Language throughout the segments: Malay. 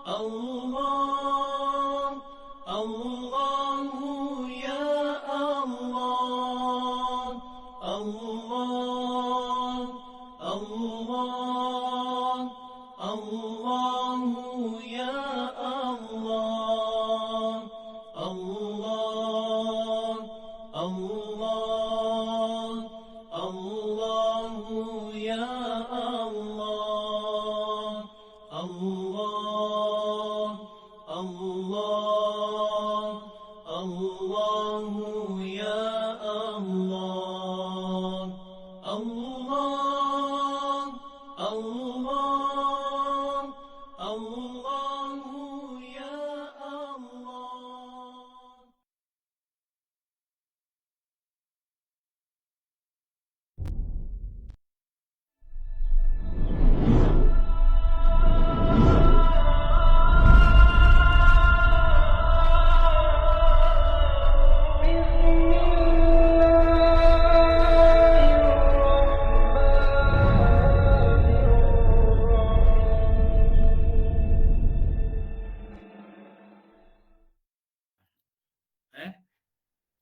الله الله يا الله الله الله الله يا الله الله الله الله يا الله الله الله الله يا الله الله الله الله يا الله.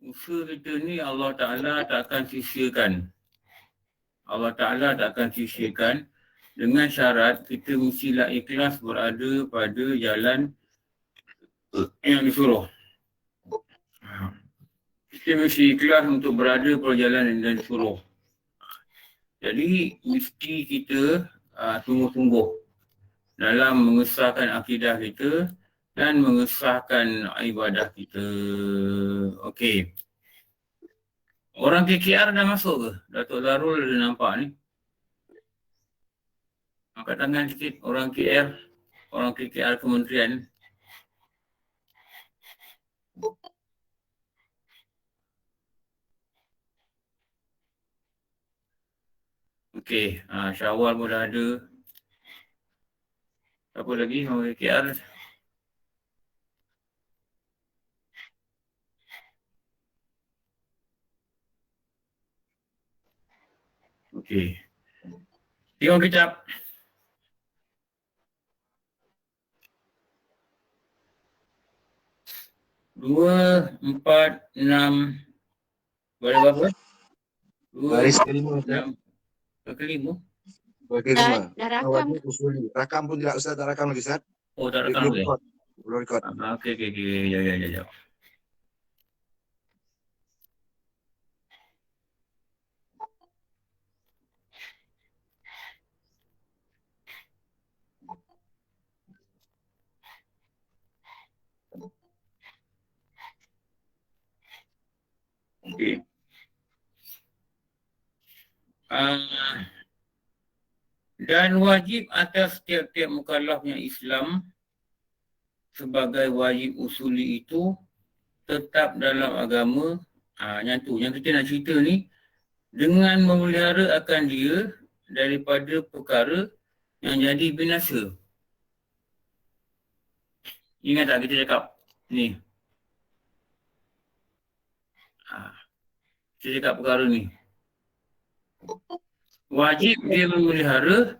Usaha kita ni Allah Ta'ala tak akan sisirkan. Allah Ta'ala tak akan sisirkan dengan syarat kita mestilah ikhlas berada pada jalan yang disuruh. Kita mesti ikhlas untuk berada pada jalan yang disuruh. Jadi mesti kita sungguh-sungguh dalam mengesahkan akidah kita dan mengesahkan ibadah kita. Okey. Orang KKR dah masuk ke? Datuk Darul dah nampak ni. Angkat tangan sikit orang KR. Orang KKR kementerian. Okey. Syawal pun dah ada. Apa lagi orang KKR? Okey. Tengok kitab. Dua, empat, enam. Berapa? Baris kelima. Kelima? Kelima. Dah rakam. Rakam pun tidak, Ustaz. Tak rakam lagi, Ustaz. Oh, tak rakam lagi? Belum record. Okey. Ya. Okey. Dan wajib atas tiap-tiap mukallaf yang Islam sebagai wajib usuli itu tetap dalam agama. Yang kita nak cerita ni, dengan memelihara akan dia daripada perkara yang jadi binasa. Ingat tak kita cakap ni? Kita cakap perkara ni. Wajib dia memelihara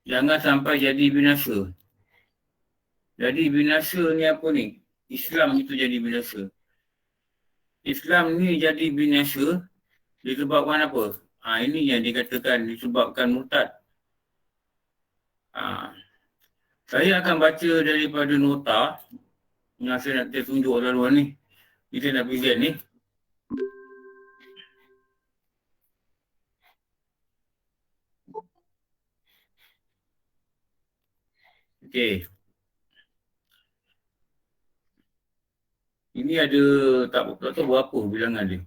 jangan sampai jadi binasa. Jadi binasa ni apa ni? Islam itu jadi binasa. Islam ni jadi binasa disebabkan apa? Ini yang dikatakan disebabkan murtad. Saya akan baca daripada nota yang saya nak tunjuk laluan ni. Kita nak present ni. Okey. Ini ada tak tahu berapa bilangan dia.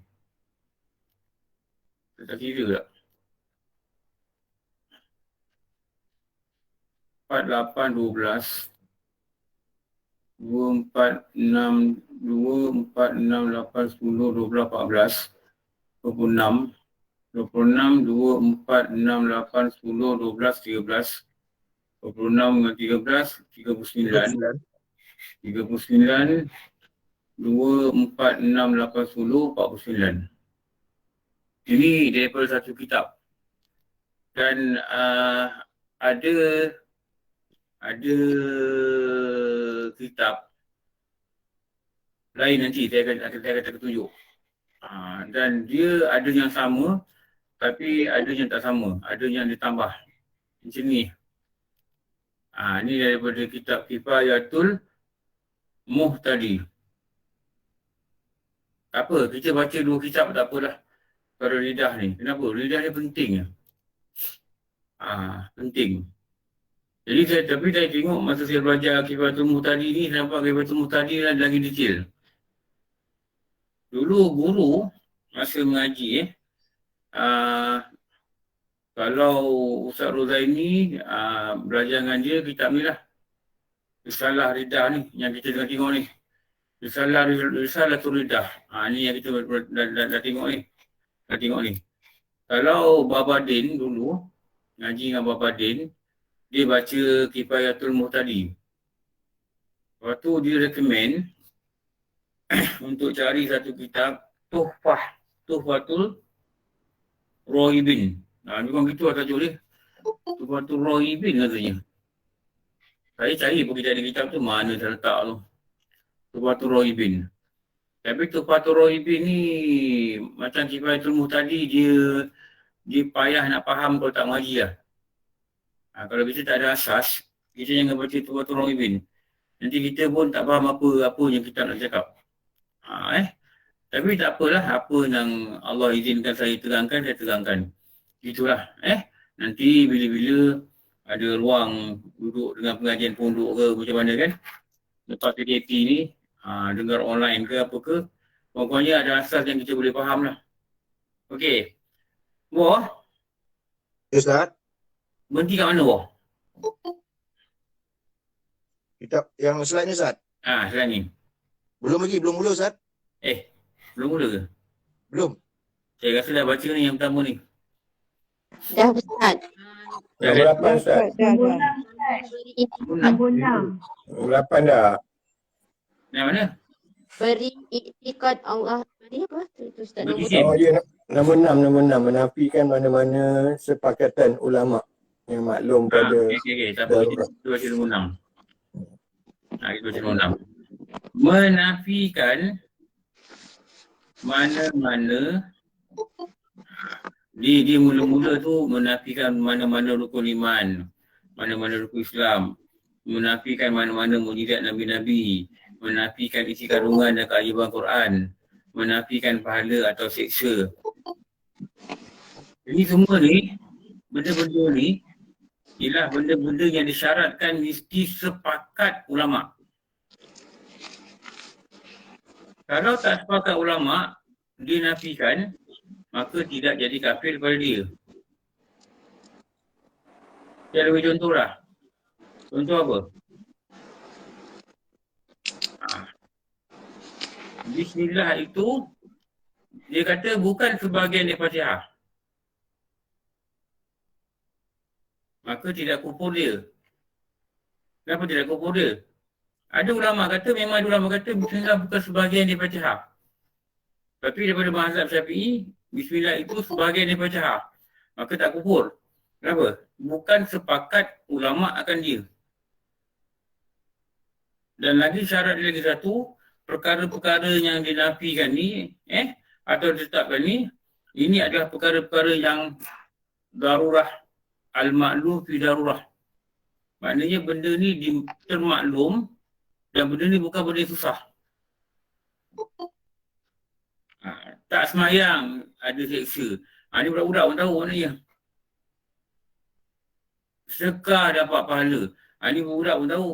Tak kira tak? 4, 8, 12 2, 4, 6 2, 4, 6, 8, 10, 12, 14 26 26, 2, 4, 6, 8, 10, 12, 13 26 dengan 13, 39 39 2, 4, 6, 8, 10, 49. Ini daripada satu kitab. Dan ada ada kitab lain nanti saya akan tunjuk. Dan dia ada yang sama tapi ada yang tak sama, ada yang ditambah macam ni. Ni daripada kitab Kifayatul Muhtadi. Tak apa, kita baca 2 kitab tak apalah. Pada lidah ni. Kenapa? Lidah ni penting. Penting. Jadi saya tengok masa saya belajar Kifayatul Muhtadi ni, saya nampak Kifayatul Muhtadi lagi detail. Dulu guru masa mengaji kalau Ustaz Rozaini belajar dengan dia kitab ni lah. Risalah Lidah ni yang kita tengah tengok ni. Risalatul Lidah. Ni yang kita dah tengok ni. Kalau Babadin dulu ngaji dengan Babadin, dia baca Kifayatul Muhtadi. Lepas tu dia recommend untuk cari satu kitab Tuhfatul Rohibin. Memang gitu lah tajuk dia. Tuhfatul Rohibin katanya. Saya cari pun kita ada kitab tu, mana saya letak tu. Tuhfatul Rohibin. Tapi Tuhfatul Rohibin ni macam Kifayatul Muhtadi, dia payah nak faham kalau tak mengaji lah. Kalau kita tak ada asas, kita jangan baca Tuhfatul Rohibin. Nanti kita pun tak faham apa yang kita nak cakap. Tapi tak apalah, apa yang Allah izinkan saya terangkan. Itulah. Nanti bila-bila ada ruang duduk dengan pengajian pondok ke macam mana kan, lepas PKP ni, dengar online ke apa ke, pokoknya ada asas yang kita boleh faham lah. Okey. Wah. Ustaz, Berhenti kat mana wah? kitab yang slide ni Ustaz. Slide ni. Belum mula Ustaz. Belum mula ke? Belum. Saya rasa dah baca ni yang pertama ni. Dah Ustaz. Dah Berapa Ustaz? Berapa dah? Yang mana? Beri iktikad Allah. Beri apa? Tu Ustaz nombor Beri Oh ya, nombor 6 menafikan mana-mana sepakatan ulama yang maklum pada Okey. Tak apa. Kita baca nombor 6. Kita baca nombor 6. Menafikan mana-mana, dia mula-mula tu menafikan mana-mana rukun iman, mana-mana rukun Islam, menafikan mana-mana mukjizat Nabi-Nabi, menafikan isi kandungan dan keajaiban Quran, menafikan pahala atau seksa. Ini semua ni, benda-benda ni ialah benda-benda yang disyaratkan mesti sepakat ulama'. Kalau tak sepakat ulama' dinafikan, maka tidak jadi kafir kepada dia. Saya bagi contoh lah. Contoh apa? Bismillah itu, dia kata bukan sebahagian dari Fatihah. Maka tidak kufur dia. Kenapa tidak kufur dia? Ada ulama kata, memang ada ulama kata Bismillah bukan sebahagian dari Fatihah. Tapi daripada mazhab Syafi'i, Bismillah itu sebahagian dari Fatihah. Maka tak kufur. Kenapa? Bukan sepakat ulama akan dia. Dan lagi syarat dia lagi satu, perkara-perkara yang dinafikan ni, atau ditetapkan ni, ini adalah perkara-perkara yang darurah, al-ma'lum fi darurah. Maknanya benda ni termaklum dan benda ni bukan benda susah. Tak semayang ada seksa. Ni budak-budak pun tahu maknanya. Sedekah dapat pahala. Ni budak pun tahu.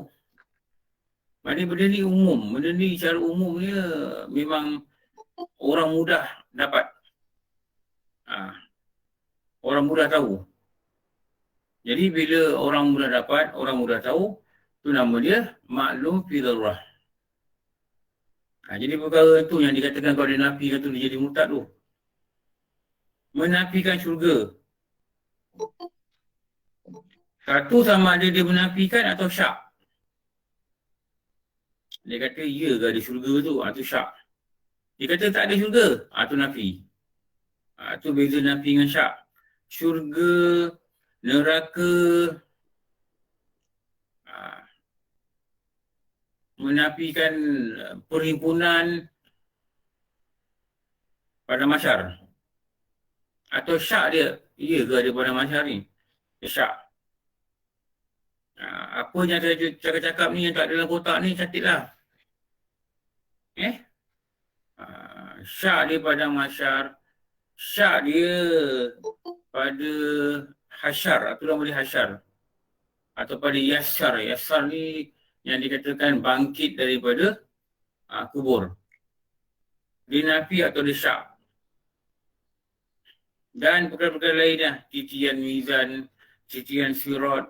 Maknanya benda ni umum. Benda ni secara umumnya memang orang mudah dapat. Orang mudah tahu. Jadi bila orang mudah dapat, orang mudah tahu, tu nama dia maklum fi darurah. Jadi perkara tu yang dikatakan kalau dia nafikan tu dia jadi murtad tu. Menafikan syurga. Satu sama ada dia menafikan atau syak. Dia kata ya ke ada syurga tu, tu syak. Dia kata tak ada syurga, tu nafi. Tu beza nafi dengan syak. Syurga, neraka, menafikan perhimpunan pada masyar. Atau syak dia. Ya ke ada pada masyar ni? Syak. Apa yang saya cakap ni yang tak ada dalam kotak ni, catatlah. Syak dia pada masyar. Syak dia pada hasyar. Atau nama dia hasyar. Atau pada yasar. Yasar ni yang dikatakan bangkit daripada kubur. Dia nafi atau dia syak. Dan perkara-perkara lainnya, titian mizan, titian sirat,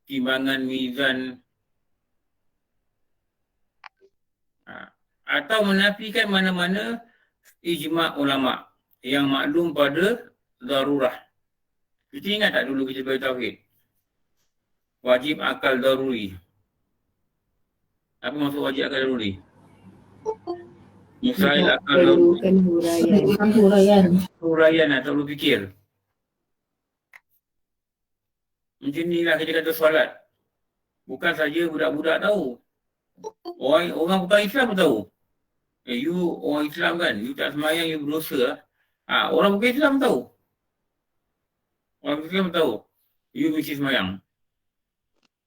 timbangan mizan. Atau menafikan mana-mana ijma' ulama' yang maklum pada darurah. Kita ingat tak dulu kita belajar tauhid? Wajib akal daruri. Apa maksud wajib akal daruri? Mustahil akal daruri. Perlukan huraian. Huraian atau lu fikir. Macam inilah kita kata solat. Bukan saja budak-budak tahu. Orang bukan Islam pun tahu. You orang Islam kan, you tak semayang, you berdosa. Orang bukan Islam tahu. Orang Islam tahu. You mesti semayang.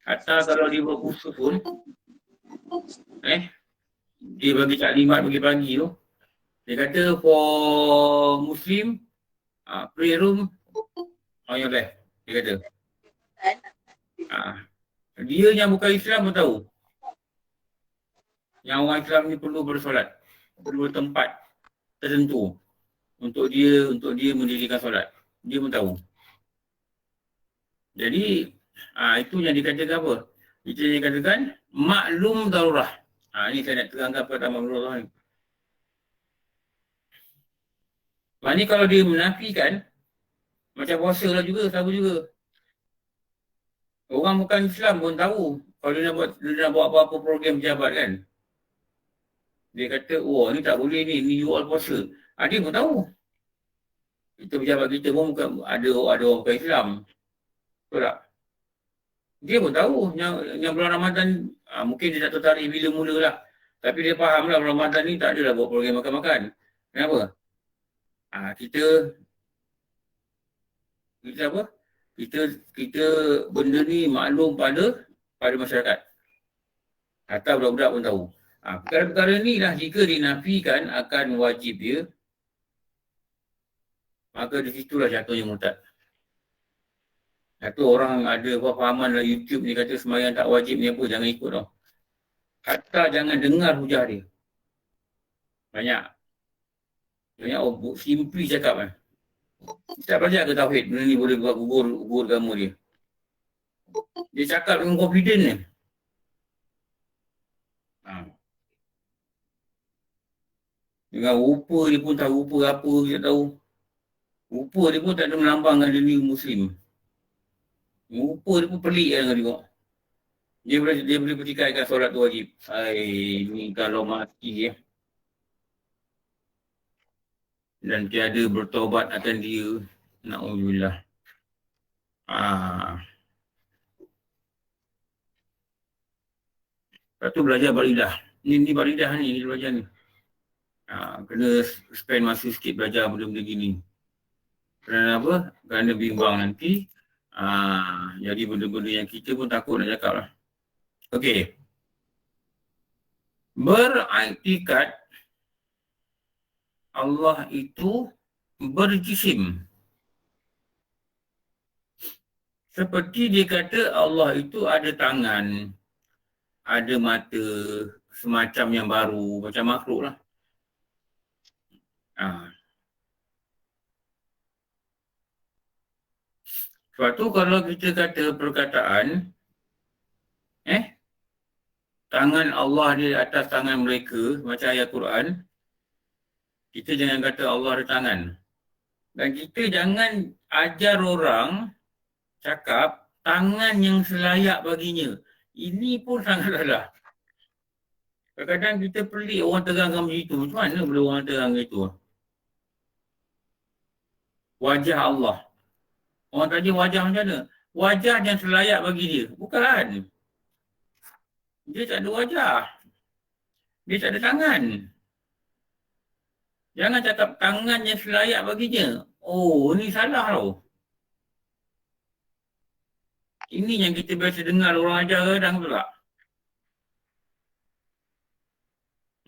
Hatta kalau dia berpuasa pun, dia bagi taklimat pagi-pagi tu. Dia kata for Muslim, prayer room on your left. Dia kata. Dia yang bukan Islam pun tahu. Yang orang Islam ni perlu bersolat. Perlu tempat tertentu untuk dia mendirikan solat. Dia pun tahu. Jadi itu yang dikatakan apa? Itu yang dikatakan maklum darurah. Ini saya nak terangkan pada maklum darurah ni. Ini kalau dia menafikan, macam puasa lah juga, sama juga. Orang bukan Islam pun tahu kalau dia nak buat apa-apa program jabat kan. Dia kata, ni tak boleh ni you all puasa. Dia pun tahu. Kita pejabat kita pun bukan, ada orang bukan Islam. Betul tak? Dia pun tahu yang bulan Ramadan, mungkin dia tak tertarik bila mula lah. Tapi dia faham lah bulan Ramadan ni tak adalah buat program makan-makan. Kenapa? Kita apa? Kita benda ni maklum pada masyarakat. Atau budak-budak pun tahu. Perkara-perkara ni lah jika dinafikan akan wajib dia, maka di situlah jatuhnya murtad. Satu orang ada fahaman dalam YouTube ni kata sembahyang tak wajib ni apa, jangan ikut tau. Kata jangan dengar hujah dia. Banyak simply cakap kan. Tak belajar ke tauhid, benda ni boleh buat gugur agama dia. Dia cakap dengan confident ni. Dengan rupa dia pun tahu rupa apa dia tahu. Rupa dia pun tak ada melambangkan dia ni Muslim. Rupa dia pun pelik kan tengok. Dia boleh pertikaikan solat tu wajib. Ni kalau mati dan tiada bertaubat akan dia. Na'udzubillah. Lepas tu belajar baridah. Ni baridah ni belajar ni. Kena spend masa sikit belajar benda-benda gini. Kerana apa? Kerana bimbang nanti. Jadi benda-benda yang kita pun takut nak cakap lah. Okey. Beriktikad Allah itu berjisim. Seperti dia kata Allah itu ada tangan, ada mata, semacam yang baru, macam makhluk lah. Sebab tu kalau kita kata perkataan, tangan Allah di atas tangan mereka, macam ayat Quran, kita jangan kata Allah ada tangan. Dan kita jangan ajar orang cakap tangan yang selayak baginya. Ini pun sangat salah. Kadang-kadang kita pelik orang terangkan begitu. Macam mana boleh orang terang itu? Wajah Allah. Orang tanya wajah macam mana? Wajah yang selayak bagi dia. Bukan. Dia tak ada wajah. Dia tak ada tangan. Jangan cakap tangan yang selayak baginya. Oh, ni salah tau. Ini yang kita biasa dengar orang ajar kadang tu tak?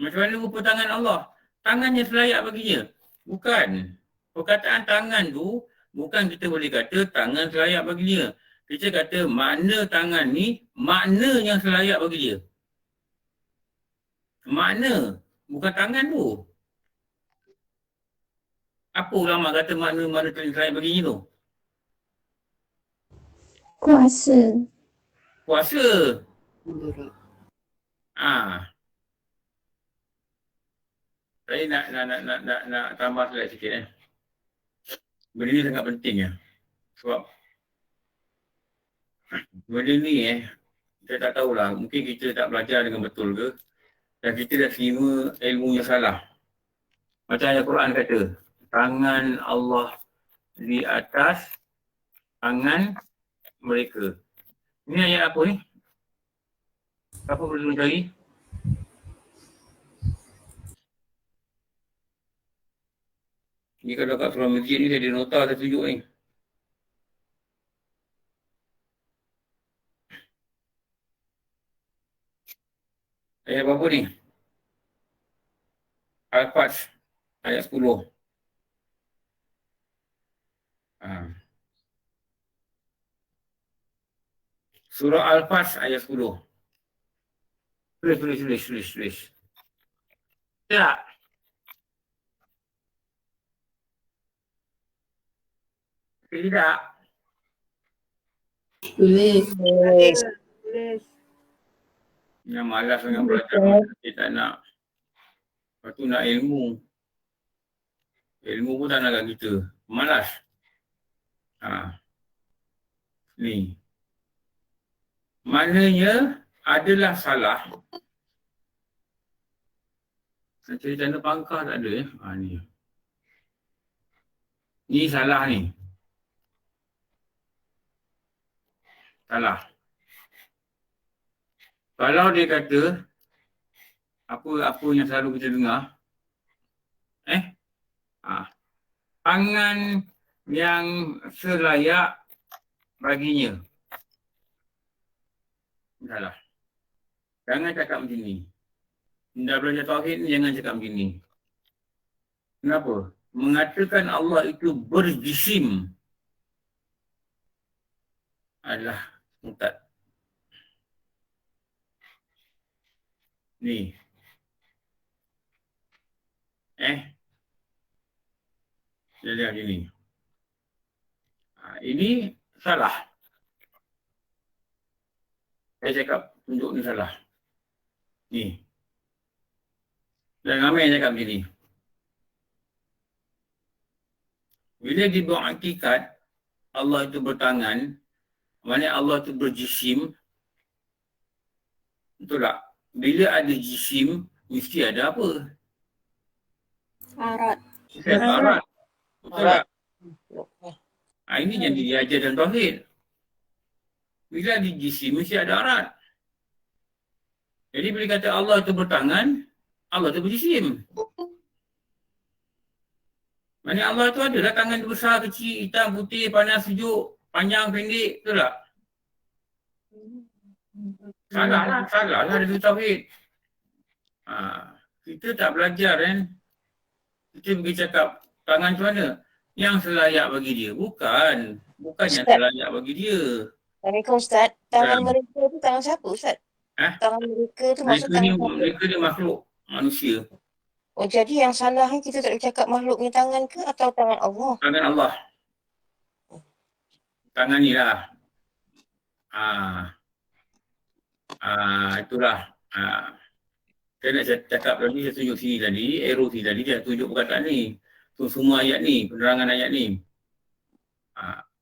Macam mana rupa tangan Allah? Tangan yang selayak baginya. Bukan. Perkataan tangan tu, bukan kita boleh kata tangan selayak bagi dia. Kita kata makna tangan ni, makna yang selayak bagi dia. Makna, bukan tangan tu. Apa ulama kata makna-makna yang selayak baginya tu? Kuasa. Kuasa. Ah, saya nak tambah slide sikit Benda ni sangat penting Sebab benda ni saya tak tahulah, mungkin kita tak belajar dengan betul ke, dan kita dah terima ilmu yang salah. Macam ayat Quran kata, tangan Allah di atas tangan mereka. Ini ayat apa ni? Siapa boleh tolong cari? Ni kalau kat surah masjid ni saya ada nota saya tunjuk ni. Ayat berapa ni? Al-Fat ayat 10. Surah Al-Fat ayat 10. Tulis. Tak. Tidak. Tulis. Yang malas dengan belajar, dia tak nak. Lepas tu nak ilmu. Ilmu pun tak nak kat kita. Malas. Ni. Maknanya adalah salah. Cari tanda pangkah tak ada ni. Ni salah ni. Salah. Kalau dia kata apa yang selalu kita dengar, tangan yang selayak baginya. Salah. Jangan cakap macam ni. Dah belajar tauhid ni jangan cakap macam ni. Kenapa? Mengatakan Allah itu berjisim adalah murtad. Ni. Jadi macam ni. Ini salah. Saya cakap tunjuk ni salah. Ni. Dan ramai yang cakap macam ni. Bila dibuat hakikat, Allah itu bertangan, maknanya Allah itu berjisim. Betul tak? Bila ada jisim, mesti ada apa? Arat. Arat. Betul tak? Ini yang diajar dalam tauhid. Bila ada jisim, mesti ada arat. Jadi bila kata Allah itu bertangan, Allah itu berjisim. Maknanya Allah itu adalah tangan besar, kecil, hitam, putih, panas, sejuk, panjang, pendek. Betul tak? Salah lah dari tauhid. Kita tak belajar kita pergi cakap tangan macam mana? Yang selayak bagi dia. Bukan yang selayak bagi dia. Assalamualaikum Ustaz. Tangan mereka tu tangan siapa Ustaz? Tangan mereka tu maksud tangan siapa? Mereka dia makhluk manusia. Oh jadi yang salah ni kita tak boleh cakap makhluknya tangan ke atau tangan Allah? Tangan Allah. Tangan ni lah. Itulah. Saya nak cakap tadi, saya tunjuk sini tadi, arrow sini tadi, saya tunjuk perkataan ni. Tu semua ayat ni, penerangan ayat ni.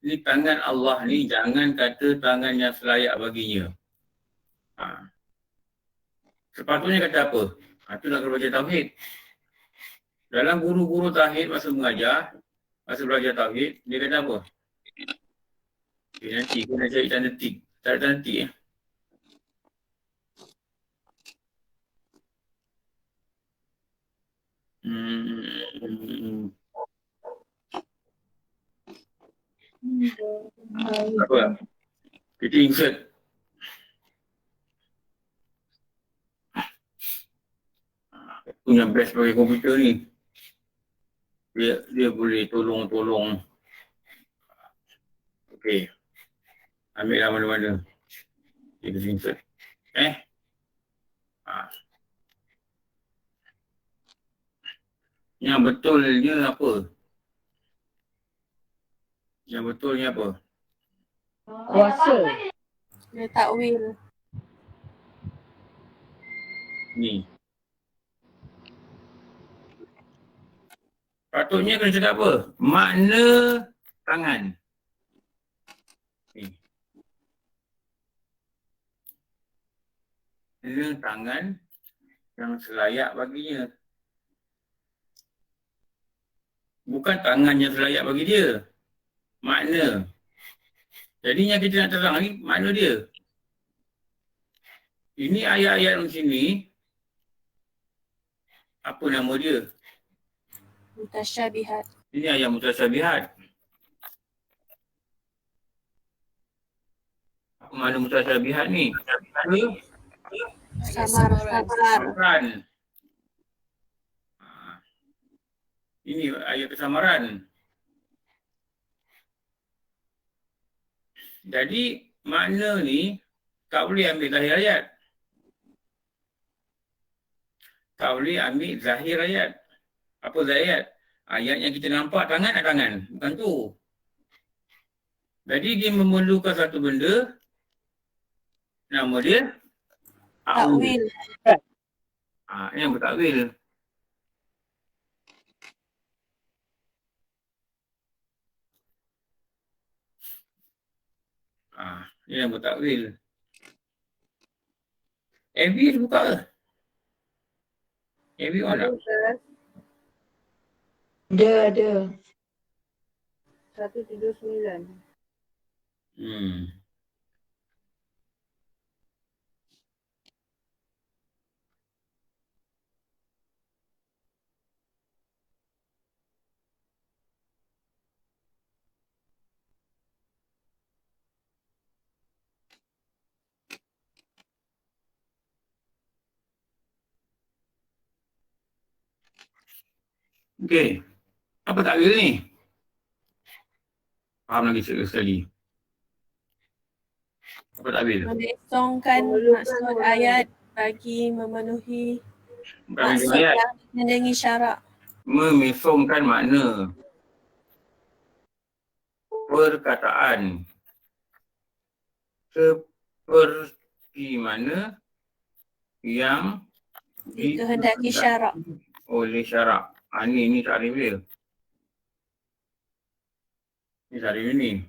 Ni tangan Allah ni, jangan kata tangan yang selayak baginya. Sepatutnya kata apa? Itu nak kena baca tauhid. Dalam guru-guru tauhid masa mengajar, masa belajar tauhid, dia kata apa? Okay, nanti kena cari tanda tik. Tak ada tanda tik Hmm. Apa? Kita insert. Punya best bagi komputer ni. Dia boleh tolong. Okey. Ambil lah mana-mana. Kita insert. Ha. Yang betulnya apa? Yang betulnya apa? Kuasa. Dia takwil. Ni. Patutnya kena cakap apa? Makna tangan. Ni. Makna tangan yang selayak baginya. Bukan tangan yang selayak bagi dia. Makna. Jadi yang kita nak terang ni, makna dia. Ini ayat-ayat di sini. Apa nama dia? Mutasyabihat. Ini ayat mutasyabihat. Apa makna mutasyabihat ni? Kesamaran. Ini ayat kesamaran. Jadi makna ni tak boleh ambil zahir ayat. Tak boleh ambil zahir ayat. Apa zahir ayat? Ayat yang kita nampak tangan ada tangan. Bukan tu. Jadi dia memerlukan satu benda. Nama dia Takwil. Yang bertakwil. Ini yang bertakwil. MV buka ke? MV mana? Ada. 179. Okey. Apa takwil ni? Faham lagi sekali. Apa takwil? Mengosongkan maksud ayat bagi memenuhi maksud Ayat. yang dikandungi syarak. Memesongkan makna perkataan seperti mana yang Dikehendaki syarak. oleh syarak. Ini takrif dia. Ini takrif ni.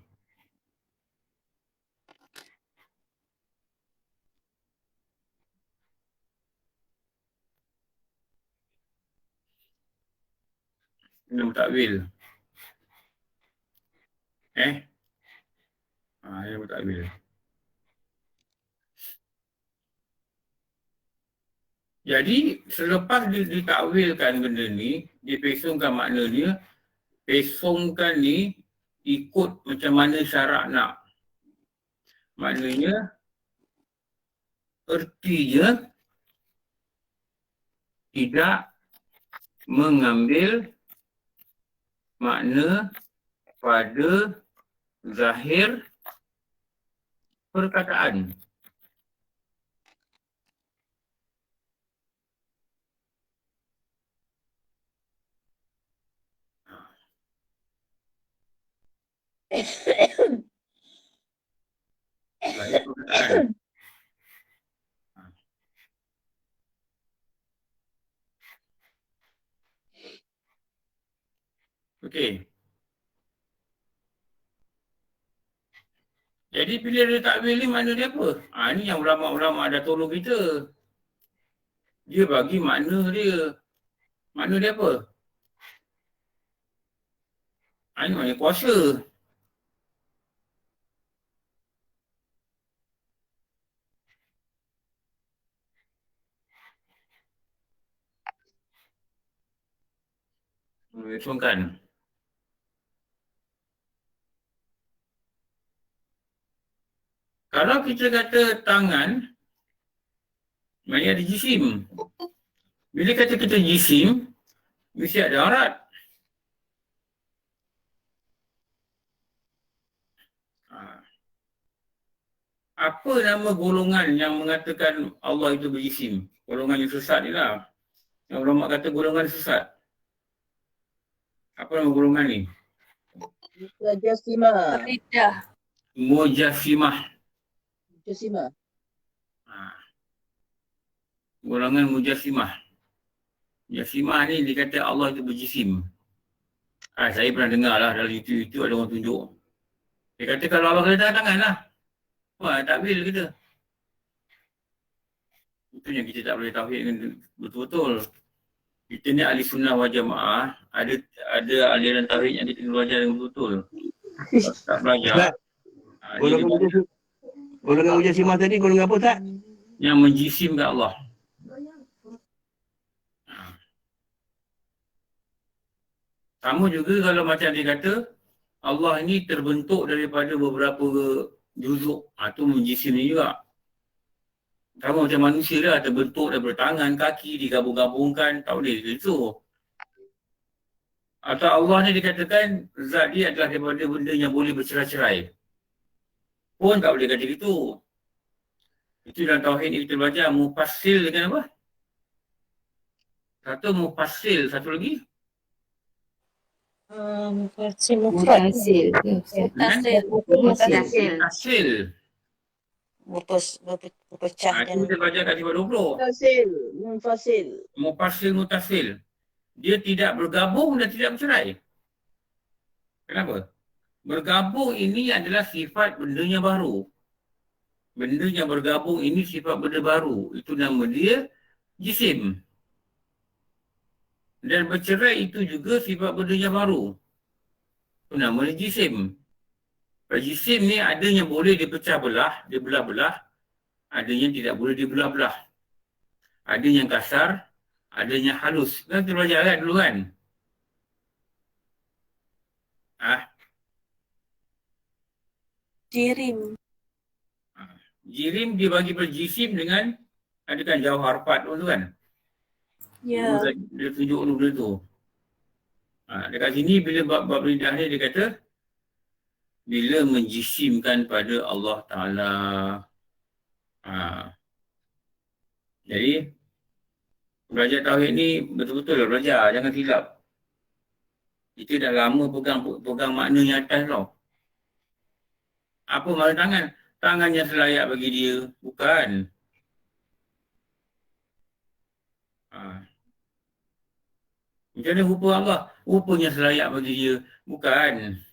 Ini mutakwil. Ini mutakwil. Jadi selepas ditakwilkan benda ni, dipesongkan makna dia, pesongkan ni ikut macam mana syarak nak. Maknanya ertinya tidak mengambil makna pada zahir perkataan. Zahir perkataan. Okey. Jadi bila dia takwil ni makna dia apa? Ni yang ulama-ulama dah tolong kita. Dia bagi makna dia. Makna dia apa? Ini makna kuasa. Mengosongkan. Kalau kita kata tangan, maknanya ada jisim. Bila kata kita jisim, mesti ada arat. Apa nama golongan yang mengatakan Allah itu berjisim? Golongan yang sesat ni lah. Yang ulama kata golongan sesat. Apa nama golongan ni? Mujassimah. Lidah. Mujassimah. Mujassimah. Golongan Mujassimah. Mujassimah ni dikata Allah itu berjisim. Saya pernah dengar lah dalam YouTube ada orang tunjuk. Dia kata kalau Allah kena tangan lah. Wah, takwil kita. Itu yang kita tak boleh tauhid dengan betul-betul. Kita ni ahli sunnah wal jamaah, ada aliran tauhid yang kita kena belajar dengan betul-betul. Kalau tak belajar. Golongan Mujassimah tadi golongan apa tak? Yang menjisimkan Allah. Sama juga kalau macam dia kata Allah ni terbentuk daripada beberapa juzuk. Itu menjisim ni juga. Sama macam manusia lah, terbentuk daripada tangan, kaki, digabung-gabungkan. Tak boleh gitu. Atau Allah ni dikatakan zat dia adalah daripada benda yang boleh bercerai-cerai. Pun tak boleh kata gitu. Itu dalam tauhid ni kita belajar mufassil dengan apa? Satu mufassil, satu lagi? Mufassil. Mutasil. Mutasil. Mutasil. Berpecah Itu kita belajar kat sifat 20. Munfasil. Mufassil, mutasil. Dia tidak bergabung dan tidak bercerai. Kenapa? Bergabung ini adalah sifat benda yang baru. Benda yang bergabung ini sifat benda baru. Itu nama dia jisim. Dan bercerai itu juga sifat benda yang baru. Itu nama dia jisim. Jisim ni ada yang boleh dipecah belah, dibelah-belah. Ada yang tidak boleh dibelah-belah. Ada yang kasar, ada yang halus. Kan kita belajar kan dulu kan? Jirim. Jirim dia bagi berjisim dengan ada kan jauh harfat tu kan? Ya. Dia tunjuk dulu benda tu. Dekat sini bila bab lidah ni dia kata bila menjisimkan pada Allah Ta'ala. Jadi belajar tauhid ni betul-betul belajar, jangan silap. Kita dah lama pegang makna yang atas tau. Apa makna tangan? Tangan yang selayak bagi dia, bukan. Macam mana rupa Allah? Rupanya selayak bagi dia, bukan.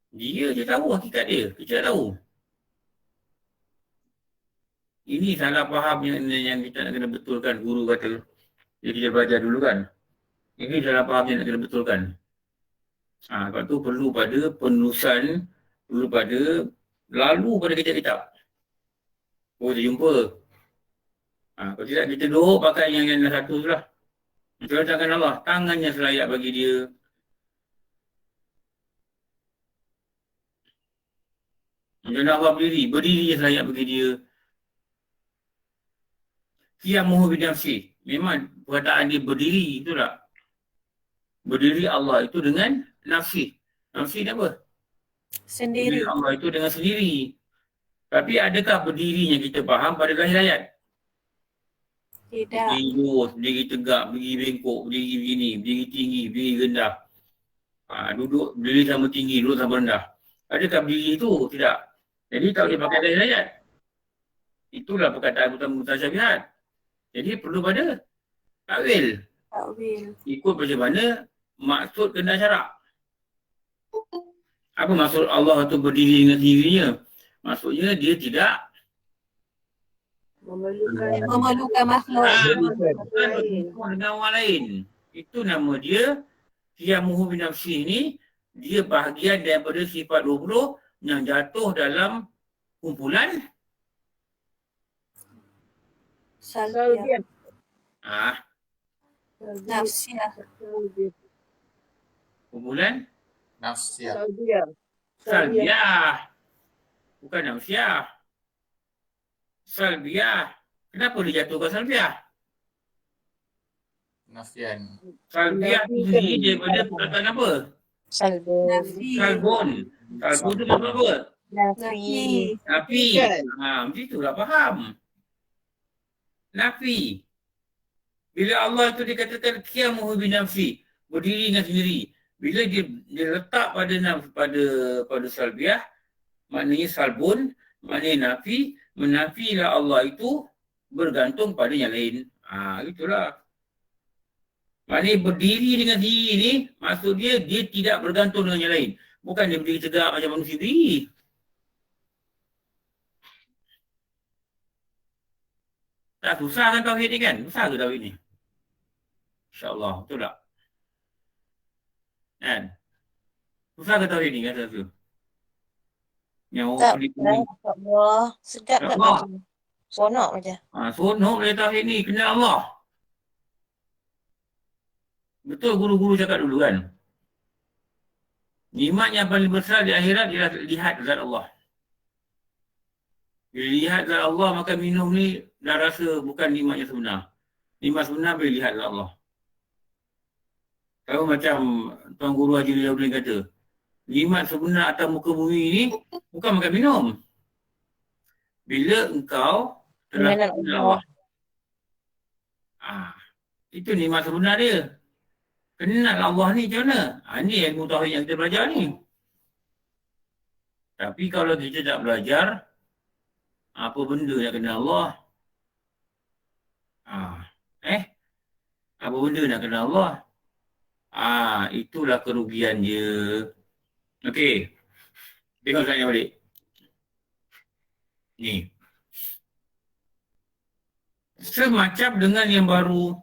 Dia je tahu hakikat dia, kita tak tahu. Ini salah faham yang kita nak kena betulkan. Guru kata, dia kita belajar dulu kan. Ini salah faham yang nak kena betulkan. Sebab tu perlu pada penulisan, perlu pada lalu pada kitab-kitab. Oh, dia jumpa. Kalau tidak kita duduk pakai yang satu tu lah. Kita katakan Allah, tangan yang selayak bagi dia. Macam mana Allah berdiri yang selayak bagi dia. Qiyamuhu binafsi. Memang perkataan dia berdiri, itu tak? Berdiri Allah itu dengan nafsi. Nafsi ni apa? Sendiri. Berdiri Allah itu dengan sendiri. Tapi adakah berdiri yang kita faham pada lahir ayat? Tidak. Berdiri lurus, berdiri tegak, berdiri bengkok, berdiri begini, berdiri tinggi, berdiri rendah. Duduk, berdiri sama tinggi, duduk sama rendah. Adakah berdiri itu? Tidak. Jadi tak boleh pakai lahir ayat. Itulah perkataan utama mutasyabihat. Jadi perlu pada takwil. Ikut macam mana maksud kena syarak. Apa maksud Allah itu berdiri dengan sendirinya? Maksudnya dia tidak Memerlukan makhluk. dengan orang lain. Itu nama dia qiyamuhu binafsi ni. Dia bahagian daripada sifat 20 yang jatuh dalam kumpulan Salbiah. Nafsiah. Kumpulan Nafsiah. Salbiah. salbiah. Bukan nafsiah. Salbiah. Kenapa dia jatuh ke salbiah? Nafian. Salbiah tu sendiri daripada perkataan apa? Salbun. Salbun. Salbun tu maksud apa? Nafi. Nafi. Kan? Mesti itulah faham. Nafi. Bila Allah itu dikatakan qiyamuhu bi nafsi, berdiri dengan sendiri. Bila dia letak pada pada salbiah, maknanya salbun, maknanya nafi, menafilah Allah itu bergantung pada yang lain. Itulah. Maknanya berdiri dengan diri ni, maksud dia tidak bergantung dengan yang lain. Bukan dia berdiri tegak macam manusia berdiri. Tak susah kan tauhid ni kan? Susah ke tauhid ni? InsyaAllah, betul tak? Kan? Susah ke tauhid ni kata tu? Yang orang Tak pelik pernah. ni. Allah. Sedap tak Allah. macam. Seronok macam. Seronok dari tauhid ni, kenal Allah. Betul guru-guru cakap dulu kan? Nikmat yang paling besar di akhirat ialah lihat zat Allah. Bila lihat zat Allah, maka minum ni dah rasa bukan nikmat yang sebenar. Nikmat sebenar bila lihat zat Allah. Kalau macam Tuan Guru Haji Liauddin kata, nikmat sebenar atas muka bumi ni bukan makan minum. Bila engkau telah Mengenal kenal Allah. Allah. Itu nikmat sebenar dia. Kenal Allah ni macam mana? Ini ilmu tauhid yang kita belajar ni. Tapi kalau kita tak belajar, apa benda nak kenal Allah? Apa benda nak kenal Allah? Itulah kerugian dia. Okey. Tengok soalan balik. Ni. Semacam dengan yang baru.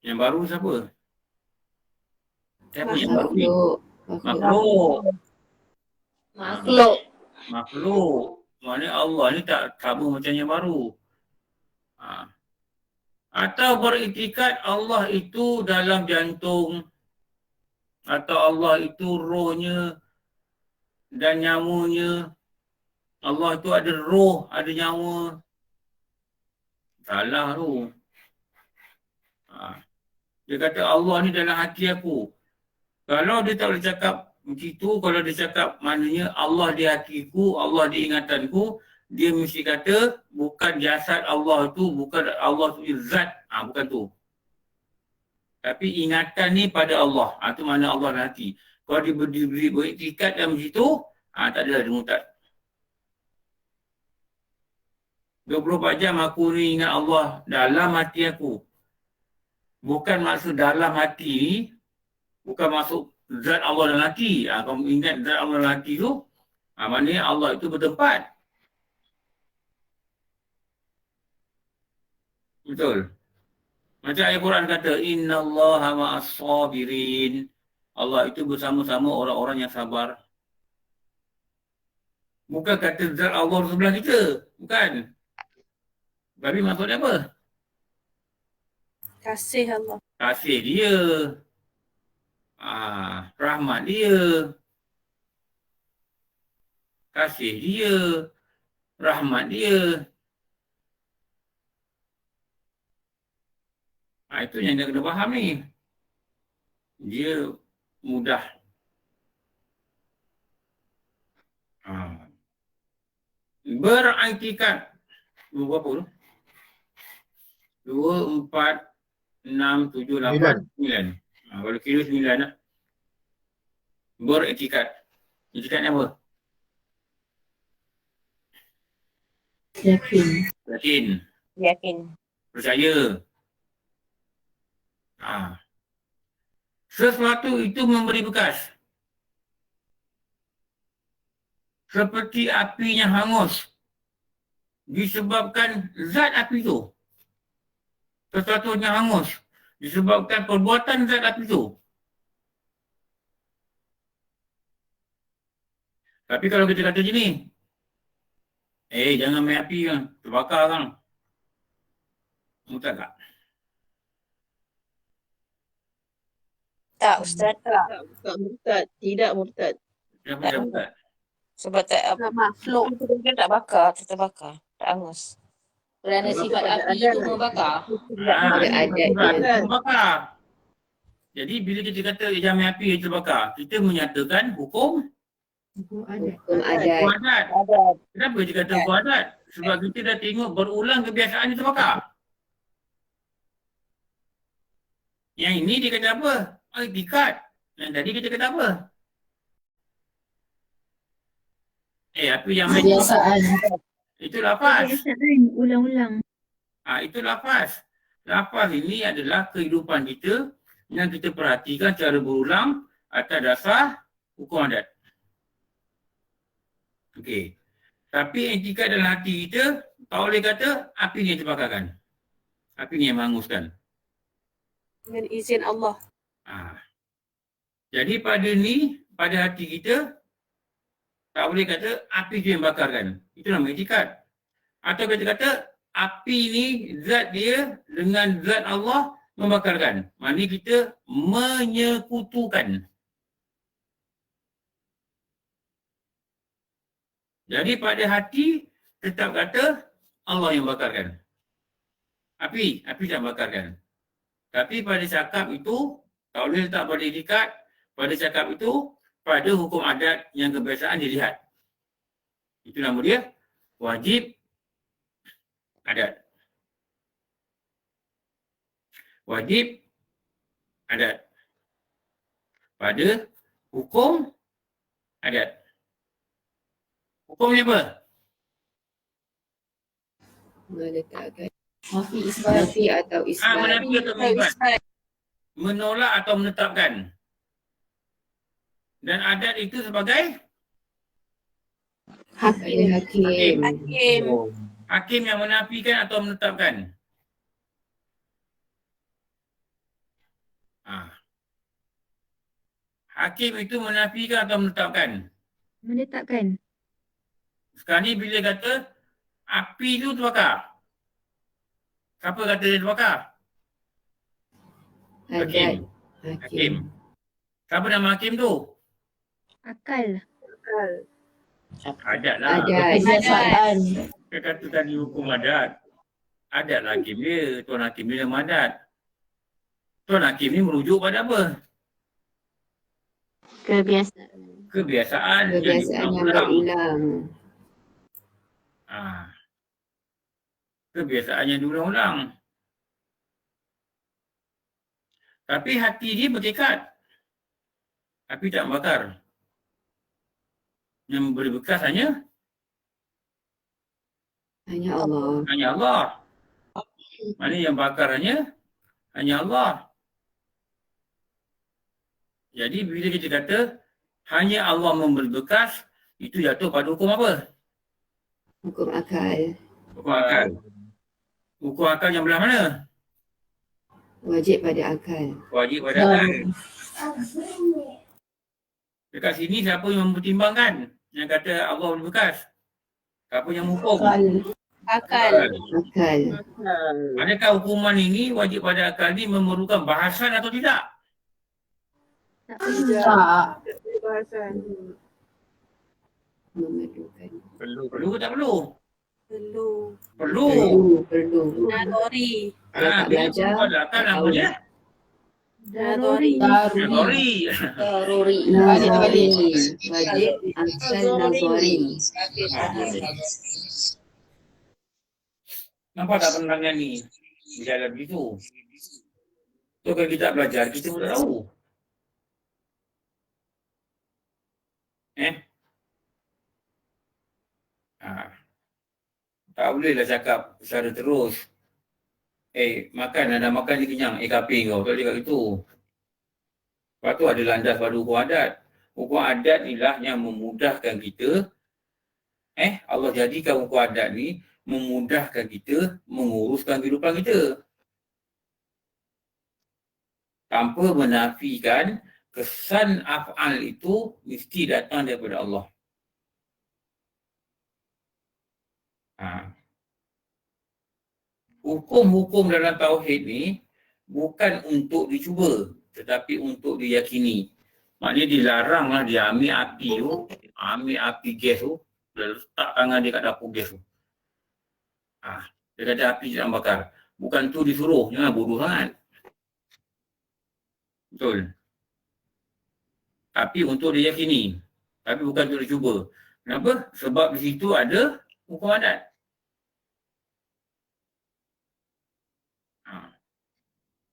Yang baru siapa? Siapa yang baru ni? Makhluk. Maknanya Allah ni tak sama macam yang baru. Atau beriktikad Allah itu dalam jantung. Atau Allah itu rohnya dan nyawanya. Allah itu ada roh, ada nyawa. Salah tu. Dia kata Allah ni dalam hati aku. Kalau dia tak boleh cakap begitu, kalau dia cakap maknanya Allah di hatiku, Allah di ingatanku, dia mesti kata bukan jasad Allah tu, bukan Allah tu zat. Bukan tu. Tapi ingatan ni pada Allah. Itu mana Allah dalam hati. Kalau dia berdiri beriktikat dalam situ, tak ada murtad. 24 jam aku ni ingat Allah dalam hati aku. Bukan maksud dalam hati ni, bukan maksud zat Allah dalam hati. Kalau ingat zat Allah dalam hati tu, maknanya Allah itu bertempat. Betul. Macam ayat Quran kata, Inna Allaha ma'as sabirin. Allah itu bersama-sama orang-orang yang sabar. Bukan kata zat Allah sebelah kita. Bukan. Tapi maksudnya apa? Kasih Allah. Kasih dia. Rahmat dia. Kasih dia. Rahmat dia. Itu yang kita kena faham ni. Dia mudah. Beriktikad. Berapa tu? 2, 4, 6, 7, 8, 9. Kalau kira 9 lah. Beriktikad. Iktikad ni apa? Yakin. Percaya. Sesuatu itu memberi bekas. Seperti apinya hangus. Disebabkan zat api itu. Sesuatu yang hangus. Disebabkan perbuatan zat api itu. Tapi kalau kita kata gini, jangan main api kan, terbakar kan. Murtad tak? Tak Ustaz. Tak murtad. Tidak murtad. Kenapa Tak. tak murtad? Sebab tak apa. Tak makhluk. Dia tak bakar, tetap bakar. Tak hangus. Kerana Sebab sifat pada api adat itu lah. membakar. Ada adatnya. terbakar. Jadi bila kita kata jamin api yang terbakar, kita menyatakan hukum Hukum hukum adat. adat. Kenapa dia kata hukum adat? Sebab kita dah tengok berulang kebiasaan dia terbakar. Yang ini dia kata apa? Itikat. Yang tadi kita kata apa? Api yang main Kebiasaan. itu lafaz. Ulang-ulang. Itu lafaz. Lafaz ini adalah kehidupan kita yang kita perhatikan secara berulang atas dasar hukum adat. Okey. Tapi etikat dalam hati kita, tak boleh kata api ni yang terbakarkan. Api ni yang menghanguskan. Dengan izin Allah. Jadi pada hati kita, tak boleh kata api tu yang bakarkan. Itu nama etikat. Atau kita kata api ni zat dia dengan zat Allah membakarkan. Maknanya kita menyekutukan. Jadi pada hati tetap kata Allah yang bakarkan. Api tak bakarkan. Tapi pada cakap itu, tak boleh letak pada etikat, pada cakap itu, pada hukum adat yang kebiasaan dilihat. Itu nama dia wajib adat. Wajib adat. Pada hukum adat. Hukum ni apa? Meletakkan. Nafi atau isbat. Menafi atau mengisbat. Menolak atau menetapkan. Dan adat itu sebagai Hakim. Hakim. hakim yang menafikan atau menetapkan. Hakim itu menafikan atau menetapkan. Menetapkan. Sekarang ni bila kata api tu terbakar. Siapa kata dia terbakar? Adat. Hakim. Siapa nama hakim tu? Akal. Adat lah. Kebiasaan. Dia kata tadi hukum adat. Adat lah hakim dia. Tuan hakim dia nama adat. Tuan hakim ni merujuk pada apa? Kebiasaan. Kebiasaan yang berulang. Kebiasaan yang diulang-ulang. Tapi hati dia bertekad. Tapi tak membakar. Yang memberi bekas hanya Allah. hanya Allah. Mana yang bakar hanya Allah. Jadi bila kita kata hanya Allah memberi bekas, itu jatuh pada hukum apa? Hukum akal. Hukum akal. Hukum akal yang belah mana? Wajib pada akal. Wajib pada akal. Dekat sini siapa yang mempertimbangkan? Yang kata Allah memberi bekas? Siapa yang menghukum? Akal. Adakah hukuman ini wajib pada akal ni memerlukan bahasan atau tidak? Tak perlu. Bahasan. Memerlukan. Perlu ke tak perlu? Perlu. Perlu. Nadori. Kalau tak belajar, Pada akal namanya Nadori. teori. Nazari. Wajib akal nazari. Nampak tak penerangan ni? Berjalan begitu. So kalau kita tak belajar, kita pun tak tahu. Tak bolehlah cakap secara terus. Makan, dah makan ni kenyang. Kaping kau. Tak boleh kat situ. Lepas tu ada landas pada hukum adat. Hukum adat inilah yang memudahkan kita. Allah jadikan hukum adat ni memudahkan kita menguruskan kehidupan kita. Tanpa menafikan kesan af'al itu mesti datang daripada Allah. hukum-hukum dalam tauhid ni bukan untuk dicuba tetapi untuk diyakini. Maknanya dilaranglah dia ambil api tu, ambil api gas tu, dia letak tangan dia kat dapur gas tu. Dia kata api jangan bakar. Bukan tu disuruh, jangan bodoh sangat. Betul. Tapi untuk diyakini. Tapi bukan untuk dicuba. Kenapa? Sebab di situ ada hukum adat.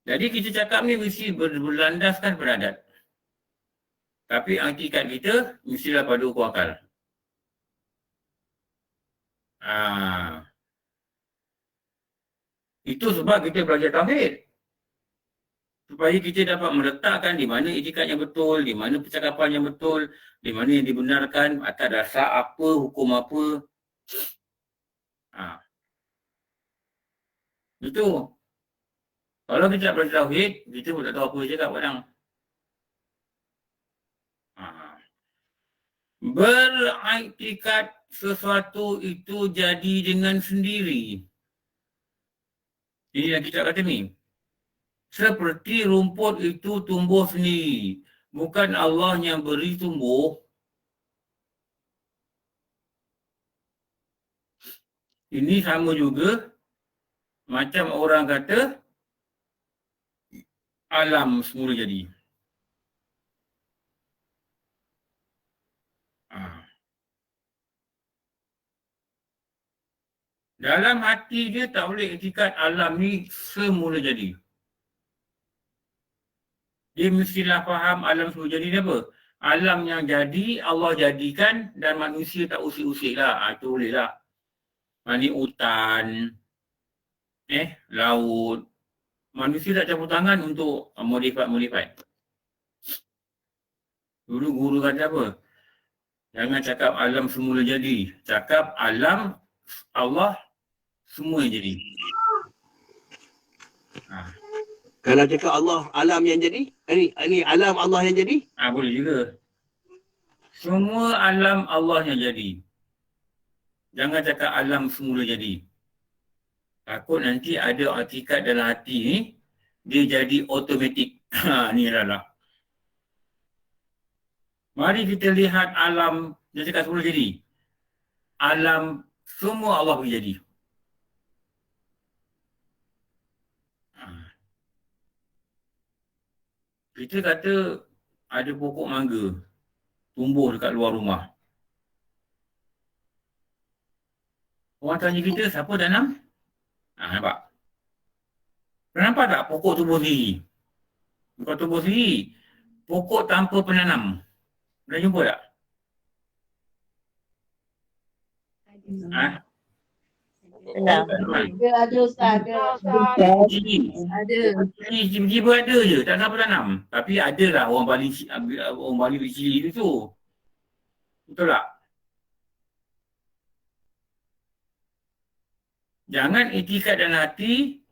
Jadi kita cakap ni mesti berlandaskan pada adat. Tapi hakikat kita mestilah pada hukum akal. Itu sebab kita belajar tauhid. Supaya kita dapat meletakkan di mana itikad yang betul, di mana percakapan yang betul, di mana yang dibenarkan, atas dasar apa, hukum apa. Itu. Kalau kita tak belajar tauhid, kita pun tak tahu apa cakap kadang. Beriktikad sesuatu itu jadi dengan sendiri. Ini yang kita kata ni. Seperti rumput itu tumbuh sendiri. Bukan Allah yang beri tumbuh. Ini sama juga macam orang kata alam semula jadi. Dalam hati dia tak boleh iktikat alam ni semula jadi. Dia mestilah faham alam semula jadi ni apa? Alam yang jadi, Allah jadikan dan manusia tak usik-usik lah. Itu boleh lah. Ini hutan, laut. Manusia tak campur tangan untuk modify. Dulu guru kata apa? Jangan cakap alam semula jadi. Cakap alam Allah semua yang jadi. Kalau cakap Allah alam yang jadi, ini alam Allah yang jadi? Boleh juga. Semua alam Allah yang jadi. Jangan cakap alam semula jadi. Takut nanti ada hakikat dalam hati ni, dia jadi automatik. Ni lah. Mari kita lihat alam, dia cakap semula jadi. Alam semua Allah boleh jadi. Kita kata ada pokok mangga tumbuh dekat luar rumah. Orang tanya kita, siapa tanam? Nampak? Nampak tak pokok tumbuh sendiri? Bukan tumbuh sendiri. Pokok tanpa penanam. Dah jumpa tak? Ada Ustaz. Ada. Tiba-tiba ada je, tak apa tanam. Tapi ada lah orang Bali bercili tu. Betul tak? Jangan iktikat dalam hati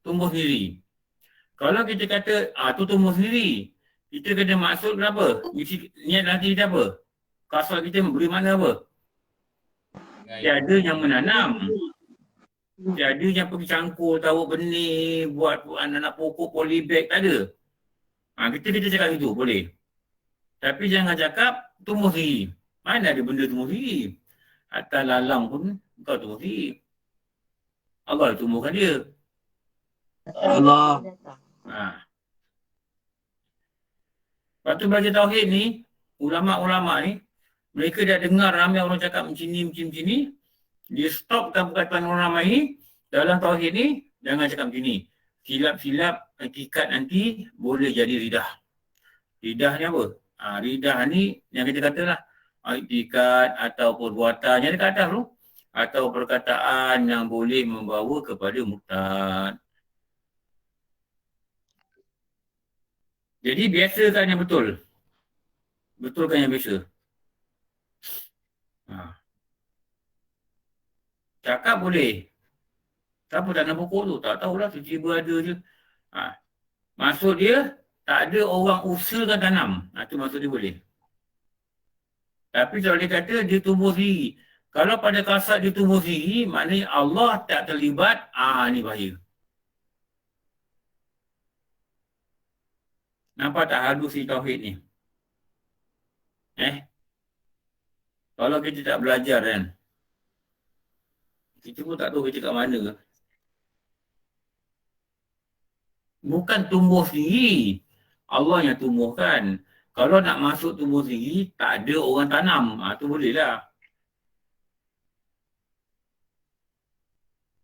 tumbuh sendiri. Kalau kita kata, tu tumbuh sendiri. Kita kena maksud kenapa? Niat hati kita apa? Kasar kita beri makna apa? Tiada yang menanam. Tiada yang pergi cangkul, taruh benih, buat anak-anak pokok, polybag, tak ada. Kita cakap itu, boleh. Tapi jangan cakap tumbuh sendiri. Mana ada benda tumbuh sendiri? Atas lalang pun kau tumbuh sendiri. Allah tumbuhkan dia. Allah. Lepas tu belajar tauhid ni, ulama' ni, mereka dah dengar ramai orang cakap macam ni, dia stopkan perkataan orang ramai ni, dalam tauhid ni, jangan cakap macam ni. Silap-silap hakikat nanti boleh jadi ridah. Ridah ni apa? Ridah ni yang kita katalah, hakikat atau perbuatan yang dekat atas tu, atau perkataan yang boleh membawa kepada murtad. Jadi biasakan yang betul. Betulkan yang biasa. Cakap boleh. Siapa tanam pokok tu? Tak tahulah, tiba-tiba ada je. Maksud dia, tak ada orang usahakan tanam. Itu maksud dia boleh. Tapi kalau dia kata dia tumbuh sendiri. Kalau pada kasar dia tumbuh sendiri, maknanya Allah tak terlibat, ni bahaya. Nampak tak halus si tauhid ni? Kalau kita tak belajar kan, kita pun tak tahu kita kat mana. Bukan tumbuh sendiri, Allah yang tumbuhkan. Kalau nak masuk tumbuh sendiri, tak ada orang tanam. Tu boleh lah.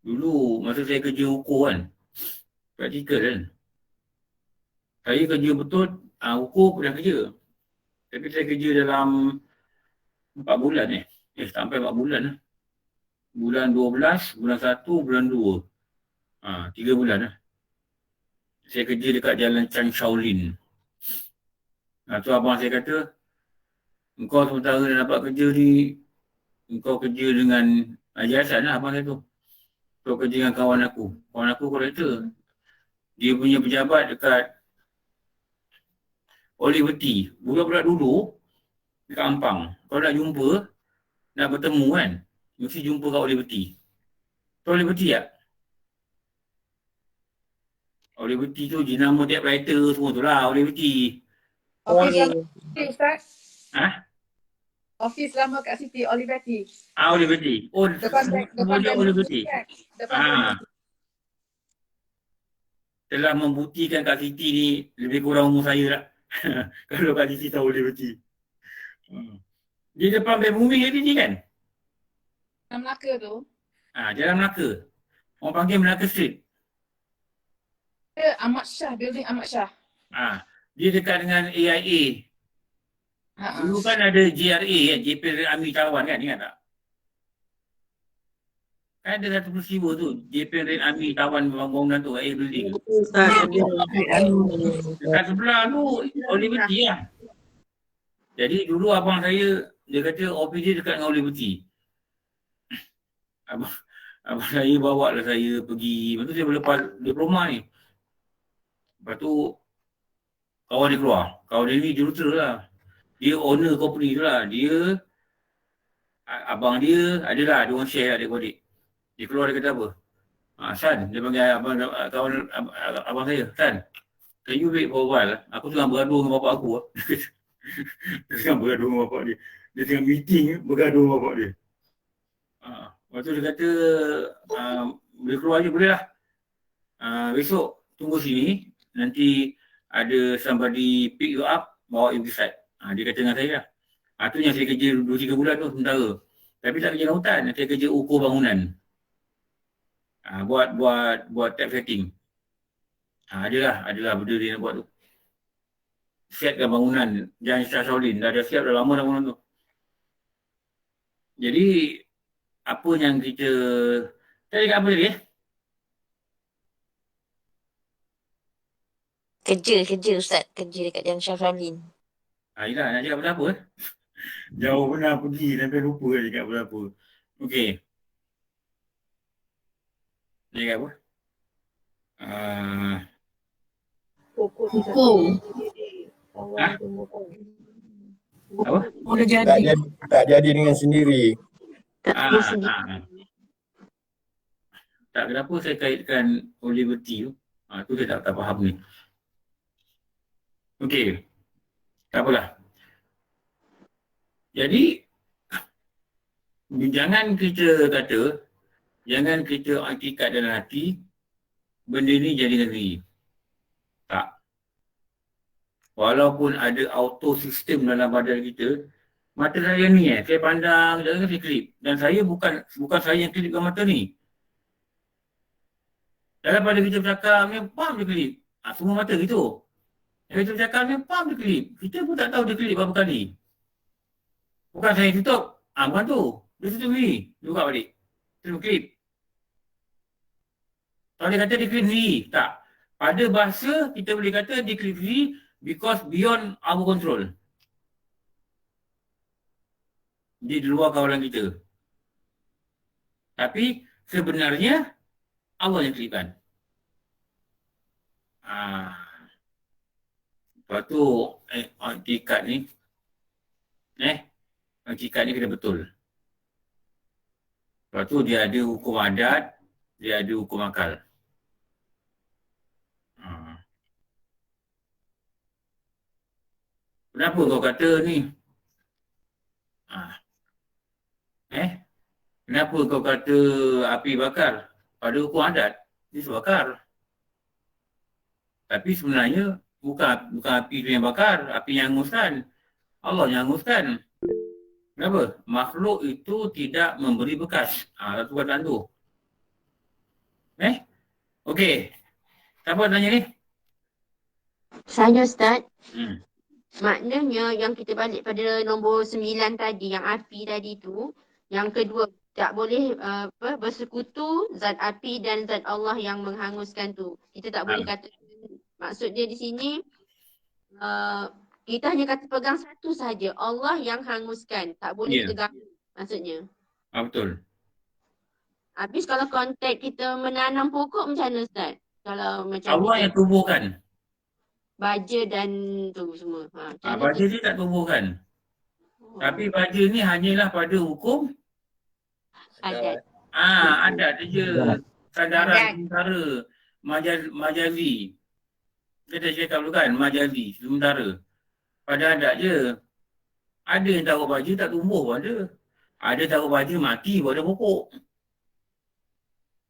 Dulu masa saya kerja ukur kan, praktikal kan. Saya kerja betul, ukur pun dah kerja. Tapi saya kerja dalam 4 bulan sampai 4 bulan lah. Bulan 12, bulan 1, bulan 2. 3 bulan lah. Saya kerja dekat jalan Chan Shaolin. Tu abang saya kata, engkau sementara dah dapat kerja ni, engkau kerja dengan Haji Hassan lah abang saya tu. Kau kerja dengan kawan aku. Kawan aku korektor. Dia punya pejabat dekat Oliverty. Budak-budak dulu dekat Ampang. Kalau nak jumpa, nak bertemu kan, mesti jumpa kat Oliverty. Tu Oliverty tak? Oliverty tu jenama typewriter semua tu lah, Oliverty. Office lama kat City, Ustaz. Office lama kat City, Oliverty. Oliverty. Depan Oliverty. Depan Telah membuktikan kat City ni lebih kurang umur saya lah. Kalau kat City tahu Oliverty. Di depan Bank Bumi ni kan? Jalan Melaka tu. Jalan Melaka. Orang panggil Melaka Street. Ahmad Shah, building Ahmad Shah. Dia dekat dengan AIA. Dulu kan ada JRA kan, JP Army Tawan kan, ingat tak? Kan ada satu peristiwa tu, JP Army Tawan bangunan tu, AIA building. Dekat sebelah tu, Oliverty lah. Jadi dulu abang saya, dia kata office dia dekat dengan Oliverty. Abang saya bawa lah saya pergi, lepas tu saya lepas diploma ni. Lepas tu, kawan dia keluar. Kawan dia ni juruter lah. Dia owner company tu lah. Dia, abang dia adalah, dia orang share lah adik-adik. Dia keluar dia kata apa? San, dia panggil abang saya. San, can you wait for a while? Aku tengah bergaduh dengan bapak aku. Dia tengah bergaduh dengan bapak dia. Dia tengah meeting bergaduh dengan bapak dia. Lepas tu dia kata, boleh keluar je, boleh lah. Besok tunggu sini. Nanti ada somebody pick you up, bawa you pergi site. Dia kata dengan saya lah. Tu yang saya kerja 2-3 bulan tu sementara. Tapi tak kerja dengan hutan, saya kerja ukur bangunan. Buat typesetting. Adalah benda dia nak buat tu. Siapkan bangunan, Jalan Shah Shaolin. Dah siap dah lama dah bangunan tu. Jadi, apa yang kita... Tadi kat apa tadi Kerja Ustaz. Kerja dekat Jalan Shah Shaolin. Yelah, nak cakap apa? Jauh pernah pergi sampai lupa nak cakap apa. Okey. Nak cakap apa? Apa? Tak jadi dengan sendiri. Tak, kenapa saya kaitkan Oliverty tu? Tu saya tak faham ni. Okey. Tak apalah. Jadi, jangan kita kata, jangan kita aktikat dalam hati, benda ni jadi negeri. Tak. Walaupun ada auto sistem dalam badan kita, mata saya ni saya pandang, jangan saya klip. Dan saya bukan saya yang klipkan mata ni. Dalam pada kita bercakap, memang dia klip. Semua mata gitu. Yang kita bercakap, memang dia klip. Kita pun tak tahu dia klip berapa kali. Bukan saya tutup. Bukan tu. Dia tutup ni. Dia buka balik. Dia klip. Kalau dia kata dia klip sendiri. Tak. Pada bahasa, kita boleh kata dia klip sendiri because beyond our control. Dia di luar kawalan kita. Tapi sebenarnya Allah yang klipkan. Lepas tu hakikat ni hakikat ni kena betul. Lepas tu dia ada hukum adat, dia ada hukum akal. Kenapa kau kata ni? Kenapa kau kata api bakar? Pada hukum adat, dia bakar. Tapi sebenarnya bukan api tu yang bakar, api yang hanguskan. Allah yang hanguskan. Kenapa? Makhluk itu tidak memberi bekas. Satu perkataan tu. Okey. Siapa tanya ni? Saya Ustaz. Maknanya yang kita balik pada nombor 9 tadi, yang api tadi tu, yang kedua tak boleh bersekutu zat api dan zat Allah yang menghanguskan tu. Kita tak boleh kata, maksud dia di sini kita hanya kata pegang satu saja, Allah yang hanguskan, tak boleh kita gabung maksudnya. Betul. Habis kalau konteks kita menanam pokok macam mana Ustaz? Kalau macam Allah yang tumbuhkan. baja dan tu semua. Baja dia tak tumbuhkan. Tapi baja ni hanyalah pada hukum adat. Adat je. Sandaran sementara. Majazi. Kita cakap dulu kan, majazi sementara. Pada adat je. Ada yang taruh baja tak tumbuh pun ada. Ada taruh baja mati pun ada pokok.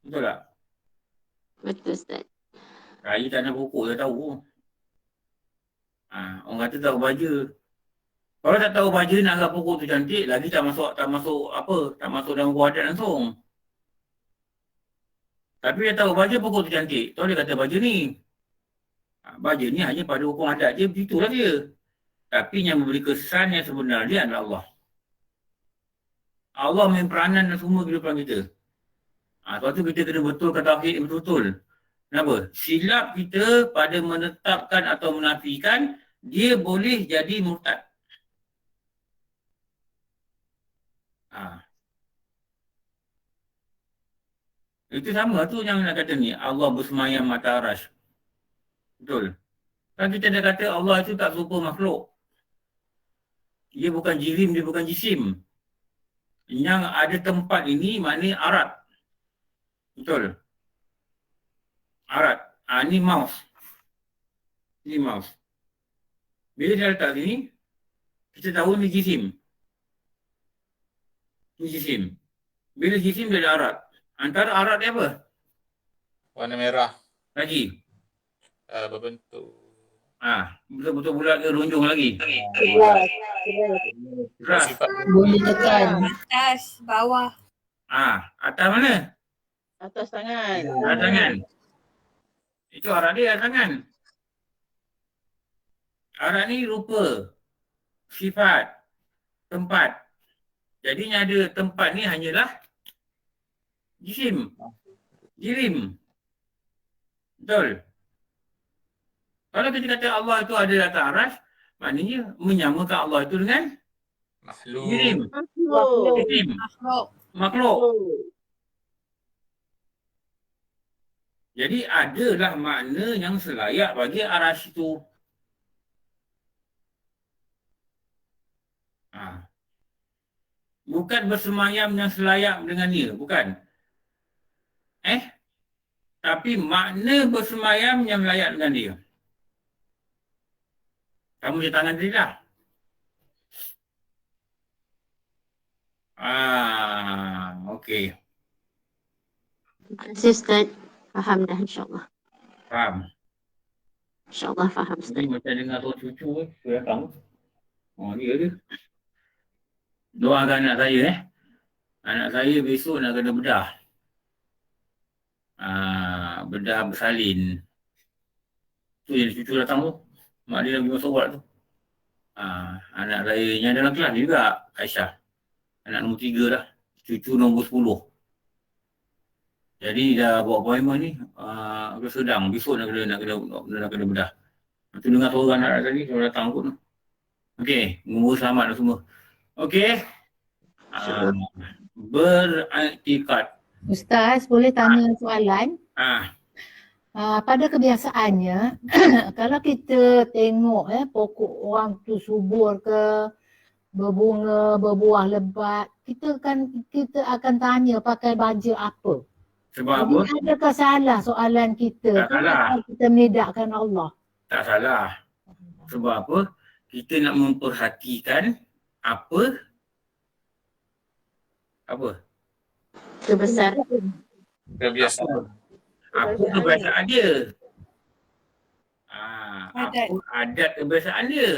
Betul tak? Betul Ustaz. Raya tak ada pokok, dia tahu. Orang kata taruh baja. Kalau tak tahu baja nak agak pokok tu cantik, lagi tak masuk dalam buah adat langsung. Tapi dia tahu baja pokok tu cantik, tahu dia kata baja ni. Baja ni hanya pada hukum adat je, begitulah dia. Tapi yang memberi kesan yang sebenarnya adalah Allah. Allah main peranan dalam semua kehidupan kita. Sebab tu kita kena betulkan tauhid betul-betul. Kenapa? Silap kita pada menetapkan atau menafikan, dia boleh jadi murtad. Itu sama tu yang nak kata ni, Allah bersemayam atas arasy. Betul. Kan kita dah kata Allah itu tak serupa makhluk. Dia bukan jirim, dia bukan jisim. Yang ada tempat ini maknanya arat. Betul. Arat. Ni mouse. Ini mouse. Bila dia letak sini, kita tahu ni jisim. Ni jisim. Bila jisim dia ada arat. Antara arat dia apa? Warna merah. Lagi? Berbentuk. Betul-betul bulat ke runjung lagi? Keras. Boleh tekan. Atas, bawah. Atas mana? Atas tangan. Atas tangan. Itu arat dia, atas tangan. Arat ni rupa, sifat, tempat. Jadi yang ada tempat ni hanyalah jisim. Jirim. Betul. Kalau kita kata Allah itu ada di atas arasy, maknanya menyamakan Allah itu dengan makhluk. jirim. Jirim. Makhluk. Jadi adalah makna yang selayak bagi arasy itu. Bukan bersemayam yang selayak dengan dia, bukan. Tapi makna bersemayam yang layak dengan dia. Kamu di tangan tadi dah. Okey. Terima kasih Ustaz. Faham dah insyaAllah. Faham. InsyaAllah faham Ustaz. Ini macam dengar tu cucu tu datang. Dia dia. Doakan anak saya Anak saya besok nak kena bedah. Bedah bersalin. Tu yang cucu datang tu. Mak dia lagi masuk buat tu. Anak saya yang dalam kelas juga, Aisyah. Anak nombor 3 dah. Cucu nombor 10. Jadi dah buat appointment ni, sedang. Besok nak kena bedah. Tu dengar suara anak tadi, suara datang kot tu. Okey, umur selamat dah semua. Okey. Beriktikad. Ustaz, boleh tanya soalan? Pada kebiasaannya, kalau kita tengok pokok orang tu subur ke, berbunga, berbuah lebat, kita akan tanya pakai baju apa. Sebab Jadi apa? adakah salah soalan kita Tak tu salah. atau kita menidakkan Allah? Tak salah. Sebab apa? Kita nak memperhatikan apa? Kebesaran. Kebiasaan. Apa kebiasaan dia? Adat. Apa adat kebiasaan dia?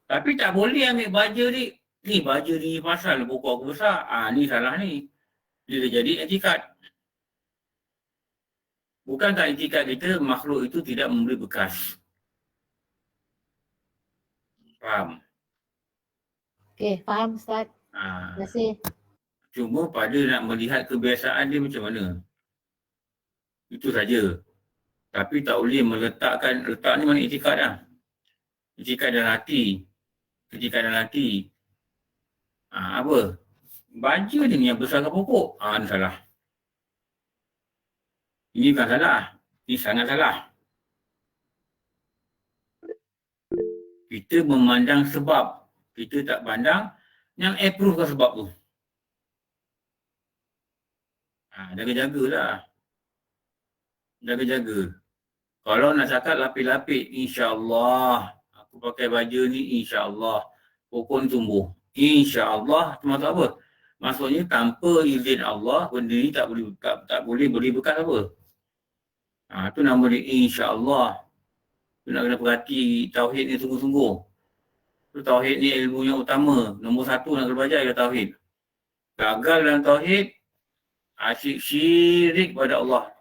Tapi tak boleh ambil baja ni. Ni baja ni pasal pokok aku besar. Ni salah ni. Dia dah jadi etikat. Bukankah etikat kita makhluk itu tidak memberi bekas? Faham? Okey, faham Ustaz. Terima kasih. Cuma pada nak melihat kebiasaan dia macam mana. Itu saja. Tapi tak boleh letak ni mana etikat dah. Etikat dalam hati. Etikat dalam hati. Apa? Baja ni yang besarkan pokok. Ni salah. Ini bukan salah. Ini sangat salah. Kita memandang sebab. Kita tak pandang yang approve sebab tu. Jaga-jagalah. Jaga-jaga. Kalau nak cakap lapis-lapis, insya-Allah. Aku pakai baju ni, insya-Allah. Pokok ni tumbuh. Insya-Allah. Maksud apa? Maksudnya tanpa izin Allah, benda ni tak boleh beri bekas apa. Tu nama dia insya-Allah. Tu nak kena perhati tauhid ni sungguh-sungguh. Tu tauhid ni ilmu yang utama. Nombor 1 nak kena belajar ialah tauhid. Gagal dalam tauhid, asyik syirik pada Allah.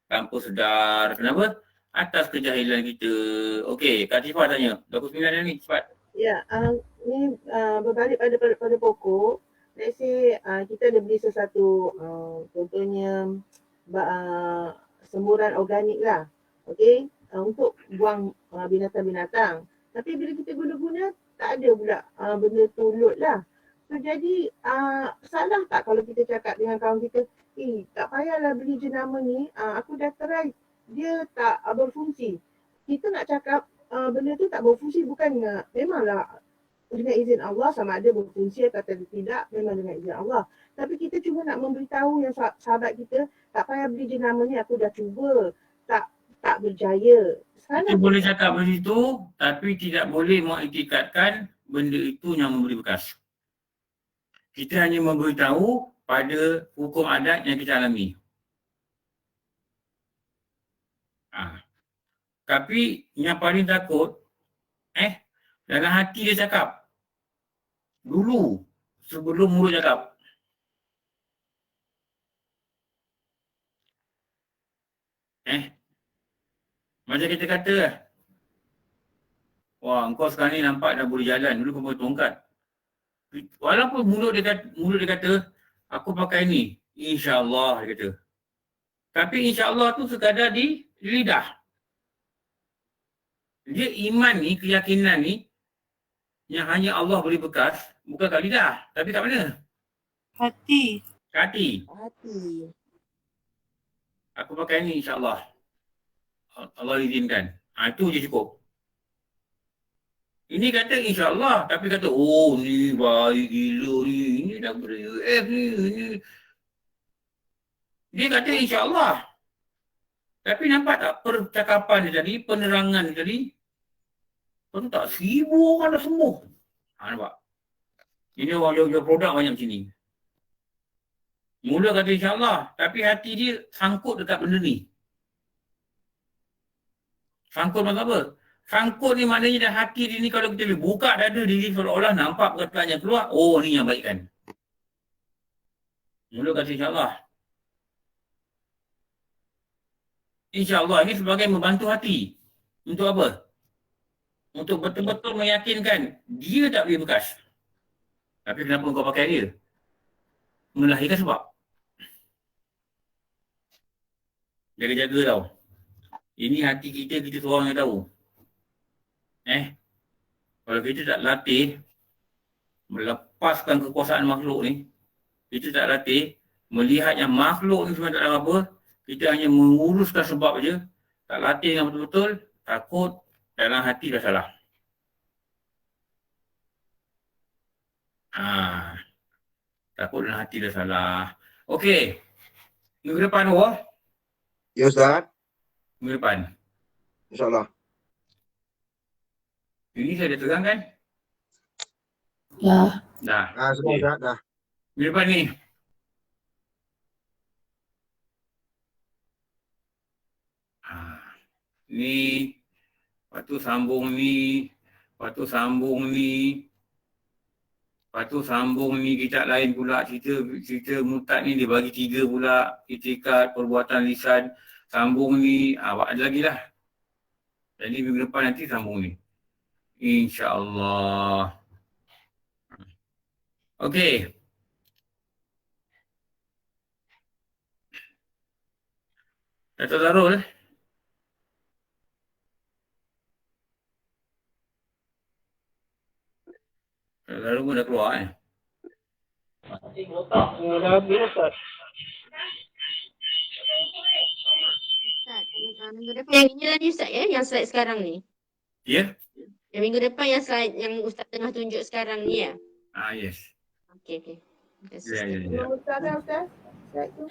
Tanpa sedar. Kenapa? Atas kejahilan kita. Okey, Kak Tifah tanya. 29 dah ni, cepat. Ya, ni berbalik pada pokok. Let's say kita ada beli sesuatu, contohnya semburan organik lah. Okey, untuk buang binatang-binatang. Tapi bila kita guna-guna, tak ada pula benda tu load lah. So jadi salah tak kalau kita cakap dengan kawan kita, tak payahlah beli jenama ni, aku dah try, dia tak berfungsi. Kita nak cakap benda tu tak berfungsi bukan memanglah dengan izin Allah, sama ada berfungsi atau tidak, memang dengan izin Allah. Tapi kita cuma nak memberitahu yang sahabat kita, tak payah beli jenama ni, aku dah cuba, tak berjaya. Kita boleh cakap begitu, tapi tidak boleh mengiktikadkan benda itu yang memberi bekas. Kita hanya memberitahu pada hukum adat yang kita alami. Tapi yang paling takut, dalam hati dia cakap. Dulu, sebelum mulut cakap. Macam kita kata, wah, engkau sekarang ni nampak dah boleh jalan, dulu kau pakai tongkat. Walaupun mulut dia kata, aku pakai ni, insya-Allah dia kata. Tapi insya-Allah tu sekadar di lidah. Dia iman ni, keyakinan ni, yang hanya Allah beri bekas, bukan kat lidah, tapi kat mana? Hati. Hati. Aku pakai ni insya-Allah. Allah izinkan. Itu je cukup. Ini kata insya-Allah, tapi kata, oh ni baik gila ni, ini dah UF ni. Dia kata insya-Allah. Tapi nampak tak percakapan dia tadi, penerangan dia tadi? Tuan tak, 1000 orang dah sembuh. Nampak? Ini orang jual produk banyak macam ni. Mula kata insya-Allah, tapi hati dia sangkut dekat benda ni. Sangkut maksud apa? Sangkut ni maknanya dah hati dia ni, kalau kita buka dada diri seolah-olah nampak perkataannya keluar, oh ni yang baik kan. Mula kata insya-Allah. InsyaAllah ini sebagai membantu hati. Untuk apa? Untuk betul-betul meyakinkan dia tak boleh bekas. Tapi kenapa kau pakai dia? Melahirkan sebab. Jaga-jaga tau. Ini hati kita seorang yang tahu. Kalau kita tak latih melepaskan kekuasaan makhluk ni, kita tak latih melihat yang makhluk ni sebenarnya tak ada apa, kita hanya menguruskan sebab je, tak latih yang betul-betul, takut dalam hati dah salah. Takut dalam hati dah salah. Okey. Minggu depan Allah. Ya Ustaz. Minggu depan. InsyaAllah. Ini saya dah terang kan? Ya. Dah. Semua Ustaz dah. Minggu depan ni. Ni. Lepas tu sambung ni. Lepas tu sambung ni. Lepas tu sambung ni kitab lain pula. Cerita murtad ni dia bagi 3 pula. Itikad, perbuatan lisan. Sambung ni. Ada lagi lah. Jadi minggu depan nanti sambung ni. InsyaAllah. Okey. Dato' Darul. Darul pun dah keluar Dah habis Ustaz. Ustaz, minggu depan ini tadi Ustaz ya, yang slide sekarang ni. Ya? Yang minggu depan yang slide yang Ustaz tengah tunjuk sekarang ni ya? Yes. Okey. Ya. Nama Ustaz dah Ustaz? Ustaz tu.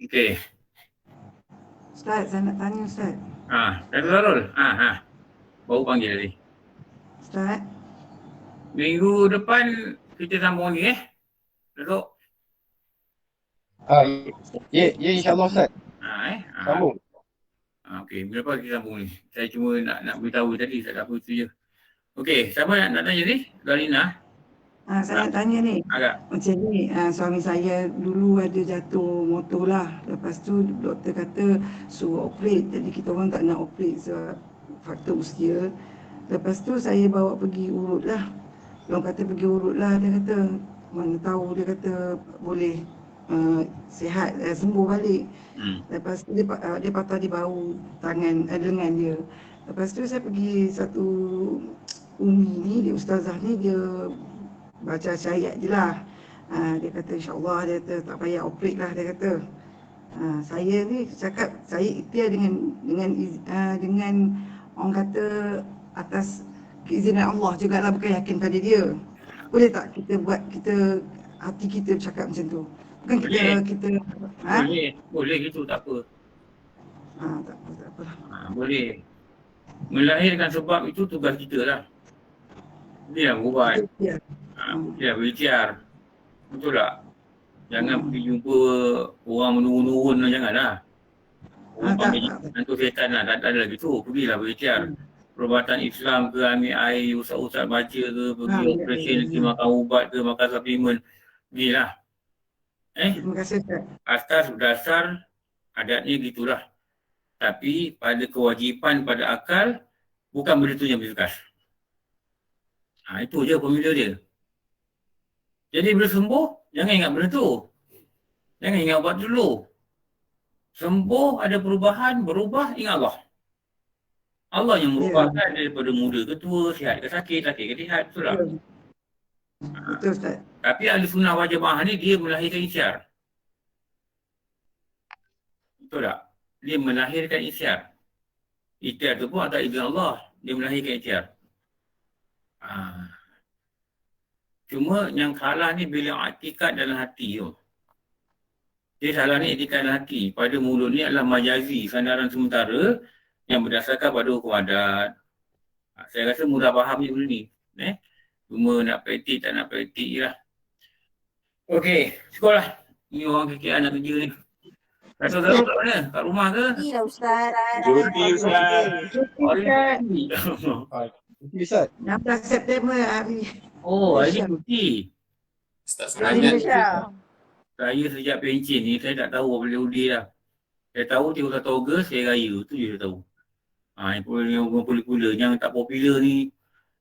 Okey. Ustaz, saya nak tanya Ustaz. Dato' Darul. Baru panggil tadi. Ustaz. Minggu depan kita sambung ni Dato'. Ya insyaAllah Ustaz. Sambung. Okey, minggu depan kita sambung ni. Saya cuma nak beritahu tadi, tak ada apa tu je. Okey, siapa nak tanya ni? Galina. Saya nak tanya ni. Macam ni, suami saya dulu ada jatuh motor lah. Lepas tu doktor kata suruh operate. Jadi kita orang tak nak operate sebab faktor usia. Lepas tu saya bawa pergi urut lah. Orang kata pergi urut lah. Dia kata, mana tahu dia kata boleh sihat, sembuh balik. Lepas tu dia patah di bahu tangan, lengan dia. Lepas tu saya pergi satu umi ni, dia ustazah ni, dia baca syariat je lah. Dia kata insyaAllah, dia kata tak payah operate lah, dia kata. Saya ni cakap, saya ikhtiar dengan orang kata atas keizinan Allah jugalah, bukan yakin pada dia. Boleh tak kita buat, hati kita cakap macam tu? Bukan kita Boleh gitu, tak apa. Tak apa. Boleh. Melahirkan sebab itu tugas kita lah. Dia yang buat. Dia berikhtiar. Betul tak? Jangan pergi jumpa orang menurun-nurun lah, janganlah. Orang panggil hantu setan lah, tak ada lagi tu. Pergilah berikhtiar. Perubatan Islam ke, ambil air, usap-usap baca ke, pergi operasi, pergi makan ubat ke, makan supplement. Pergilah. Terima kasih Ustaz. Atas dasar adatnya gitulah. Tapi pada kewajipan pada akal, bukan benda tu yang berbekas. Itu je formula dia. Jadi bila sembuh, jangan ingat benda tu. Jangan ingat ubat dulu. Sembuh, ada perubahan, berubah, ingat Allah. Allah yang merubahkan daripada muda ke tua, sihat ke sakit ke sihat, betul tak? Betul Ustaz. Tapi ahli sunnah wal jamaah ni dia melahirkan isyar. Betul tak? Dia melahirkan isyar. Isyar tu pun atas izin Allah. Dia melahirkan isyar. Cuma yang salah ni bila i'tikad dalam hati tu. Dia salah ni i'tikad dalam hati. Pada mulut ni adalah majazi, sandaran sementara yang berdasarkan pada hukum adat. Saya rasa mudah faham je benda ni. Cuma nak praktik, tak nak praktik je lah. Okey, sekolah. Ni orang KKR nak kerja ni. Rasa Darul kat mana? Kat rumah ke? Cuti lah Ustaz. Cuti Ustaz. Cuti Ustaz. 16 September hari. Hari ni cuti. Ustaz Saya sejak pencen ni, saya tak tahu apa holiday dah. Saya tahu 31 Ogos, saya raya. Itu je saya tahu. Yang popular-popular. Yang tak popular ni,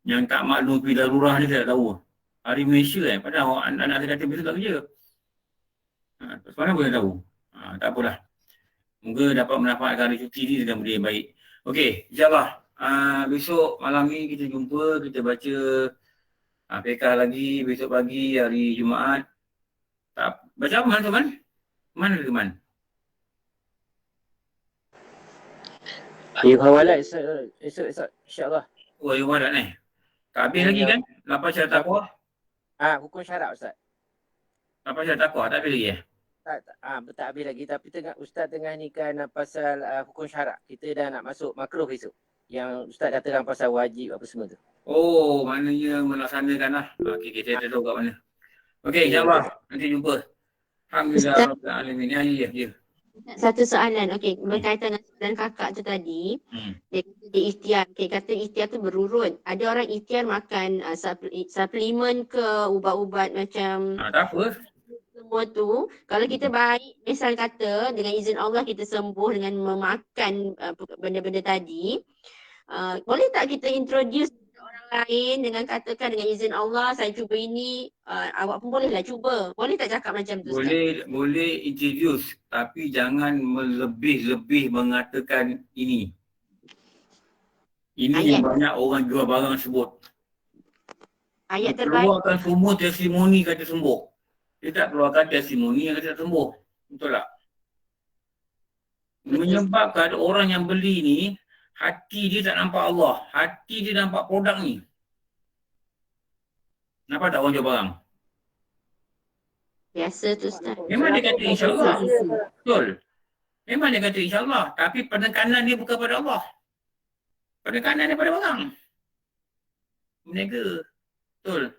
yang tak maklum pergi darurah ni saya tak tahu. Hari Malaysia padahal anak saya kata besok tak kerja. Mana boleh tahu? Tak apalah. Moga dapat manfaatkan hari cuti ni dengan benda yang baik. Okey, insyaAllah. Besok malam ni kita jumpa, kita baca fiqh lagi, besok pagi hari Jumaat. Baca apa teman? Mana teman? Ayat hawalat esok insyaAllah. Ayat hawalat Tak habis lagi kan? 8 syarat takwa. Hukum syarat Ustaz. 8 syarat takwa tak habis lagi Tak habis lagi. Tapi Ustaz tengah ni kan pasal hukum syarat. Kita dah nak masuk makruh esok. Yang Ustaz dah terang pasal wajib apa semua tu. Oh, maknanya melaksanakan lah. Okey, kita tahu kat mana. Okey, insyaAllah. Nanti jumpa. Alhamdulillah. Ya. Satu soalan, okey, berkaitan dengan soalan kakak tu tadi. Dia ikhtiar, kata ikhtiar tu berurut. Ada orang ikhtiar makan suplemen ke ubat-ubat macam tak apa. Semua tu, kalau kita baik, misal kata dengan izin Allah kita sembuh dengan memakan benda-benda tadi, boleh tak kita introduce orang lain dengan katakan dengan izin Allah saya cuba ini, awak pun bolehlah cuba. Boleh tak cakap macam tu? Boleh introduce, tapi jangan melebih-lebih mengatakan ini. Ini yang banyak orang jual barang sebut. Ayat terbaik. Keluarkan semua testimoni kata sembuh. Dia tak keluarkan testimoni yang kata sembuh. Betul tak? Menyebabkan orang yang beli ni, hati dia tak nampak Allah. Hati dia nampak produk ni. Nampak tak orang jual barang? Biasa tu Ustaz. Memang dia kata insyaAllah. Betul. Memang dia kata insyaAllah. Tapi penekanan dia bukan pada Allah. Penekanan dia pada barang. Meniaga. Betul.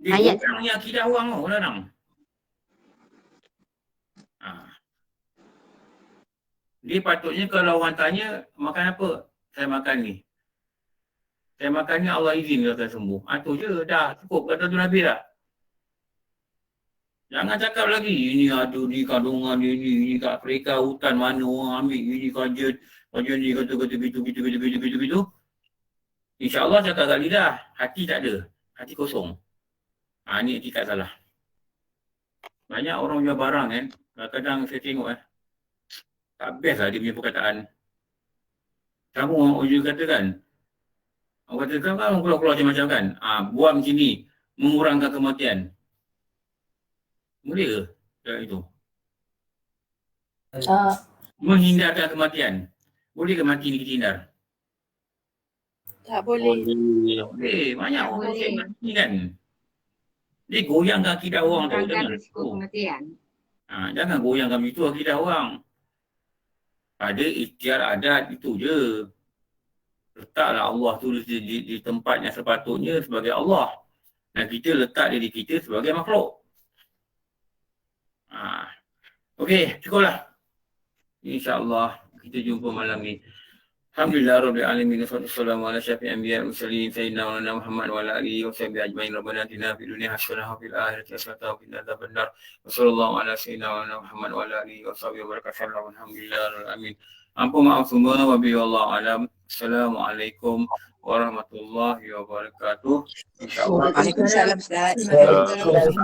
Dia kurang yang akidah orang tu. Orang. Dia patutnya kalau orang tanya, makan apa? Saya makan ni. Saya makan ni Allah izin dia akan sembuh. Itu je dah cukup. Kata tu Nabi dah. Jangan cakap lagi. Ini ada ni kandungan dia ni. Ini kat Afrika hutan mana orang ambil. Ini kajian ni kata-kata gitu. InsyaAllah cakap kali dah. Hati tak ada. Hati kosong. Ni etikat salah. Banyak orang jual barang kan. Kadang-kadang saya tengok tak best lah dia punya perkataan. Kamu orang uji katakan. Orang katakan kan orang keluar-keluar macam-macam kan. Buat macam ni. Mengurangkan kematian. Boleh ke? Macam itu. Menghindarkan kematian. Boleh ke mati ni kita hindar? Tak boleh. Boleh. Banyak orang yang mati kan. Dia goyangkan akidah orang tu. Mengurangkan risiko kematian. Jangan goyangkan itu akidah orang. Ada ikhtiar adat itu je. Letaklah Allah tu di tempat yang sepatutnya sebagai Allah. Dan kita letak diri kita sebagai makhluk. Okey, cukuplah. InsyaAllah kita jumpa malam ni. Alhamdulillah Rabbil Alamin. Wassalamualaikum ala syafi'i anbiya mursalin sayyidina wa nabiyina Muhammad wa ala alihi wa sahbihi ajma'in. Rabbana atina fid dunya hasanah wa fil akhirati hasanah wa qina adzabannar. Wassallallahu ala sayyidina wa nabiyina Muhammad wa ala alihi wa sahbihi wa barakatuh. Alhamdulillah Rabbil Alamin. Ampun maaf semua wa bi wallahu alam. Assalamualaikum warahmatullahi wabarakatuh. InsyaAllah. Waalaikumsalam Ustaz. Alhamdulillah.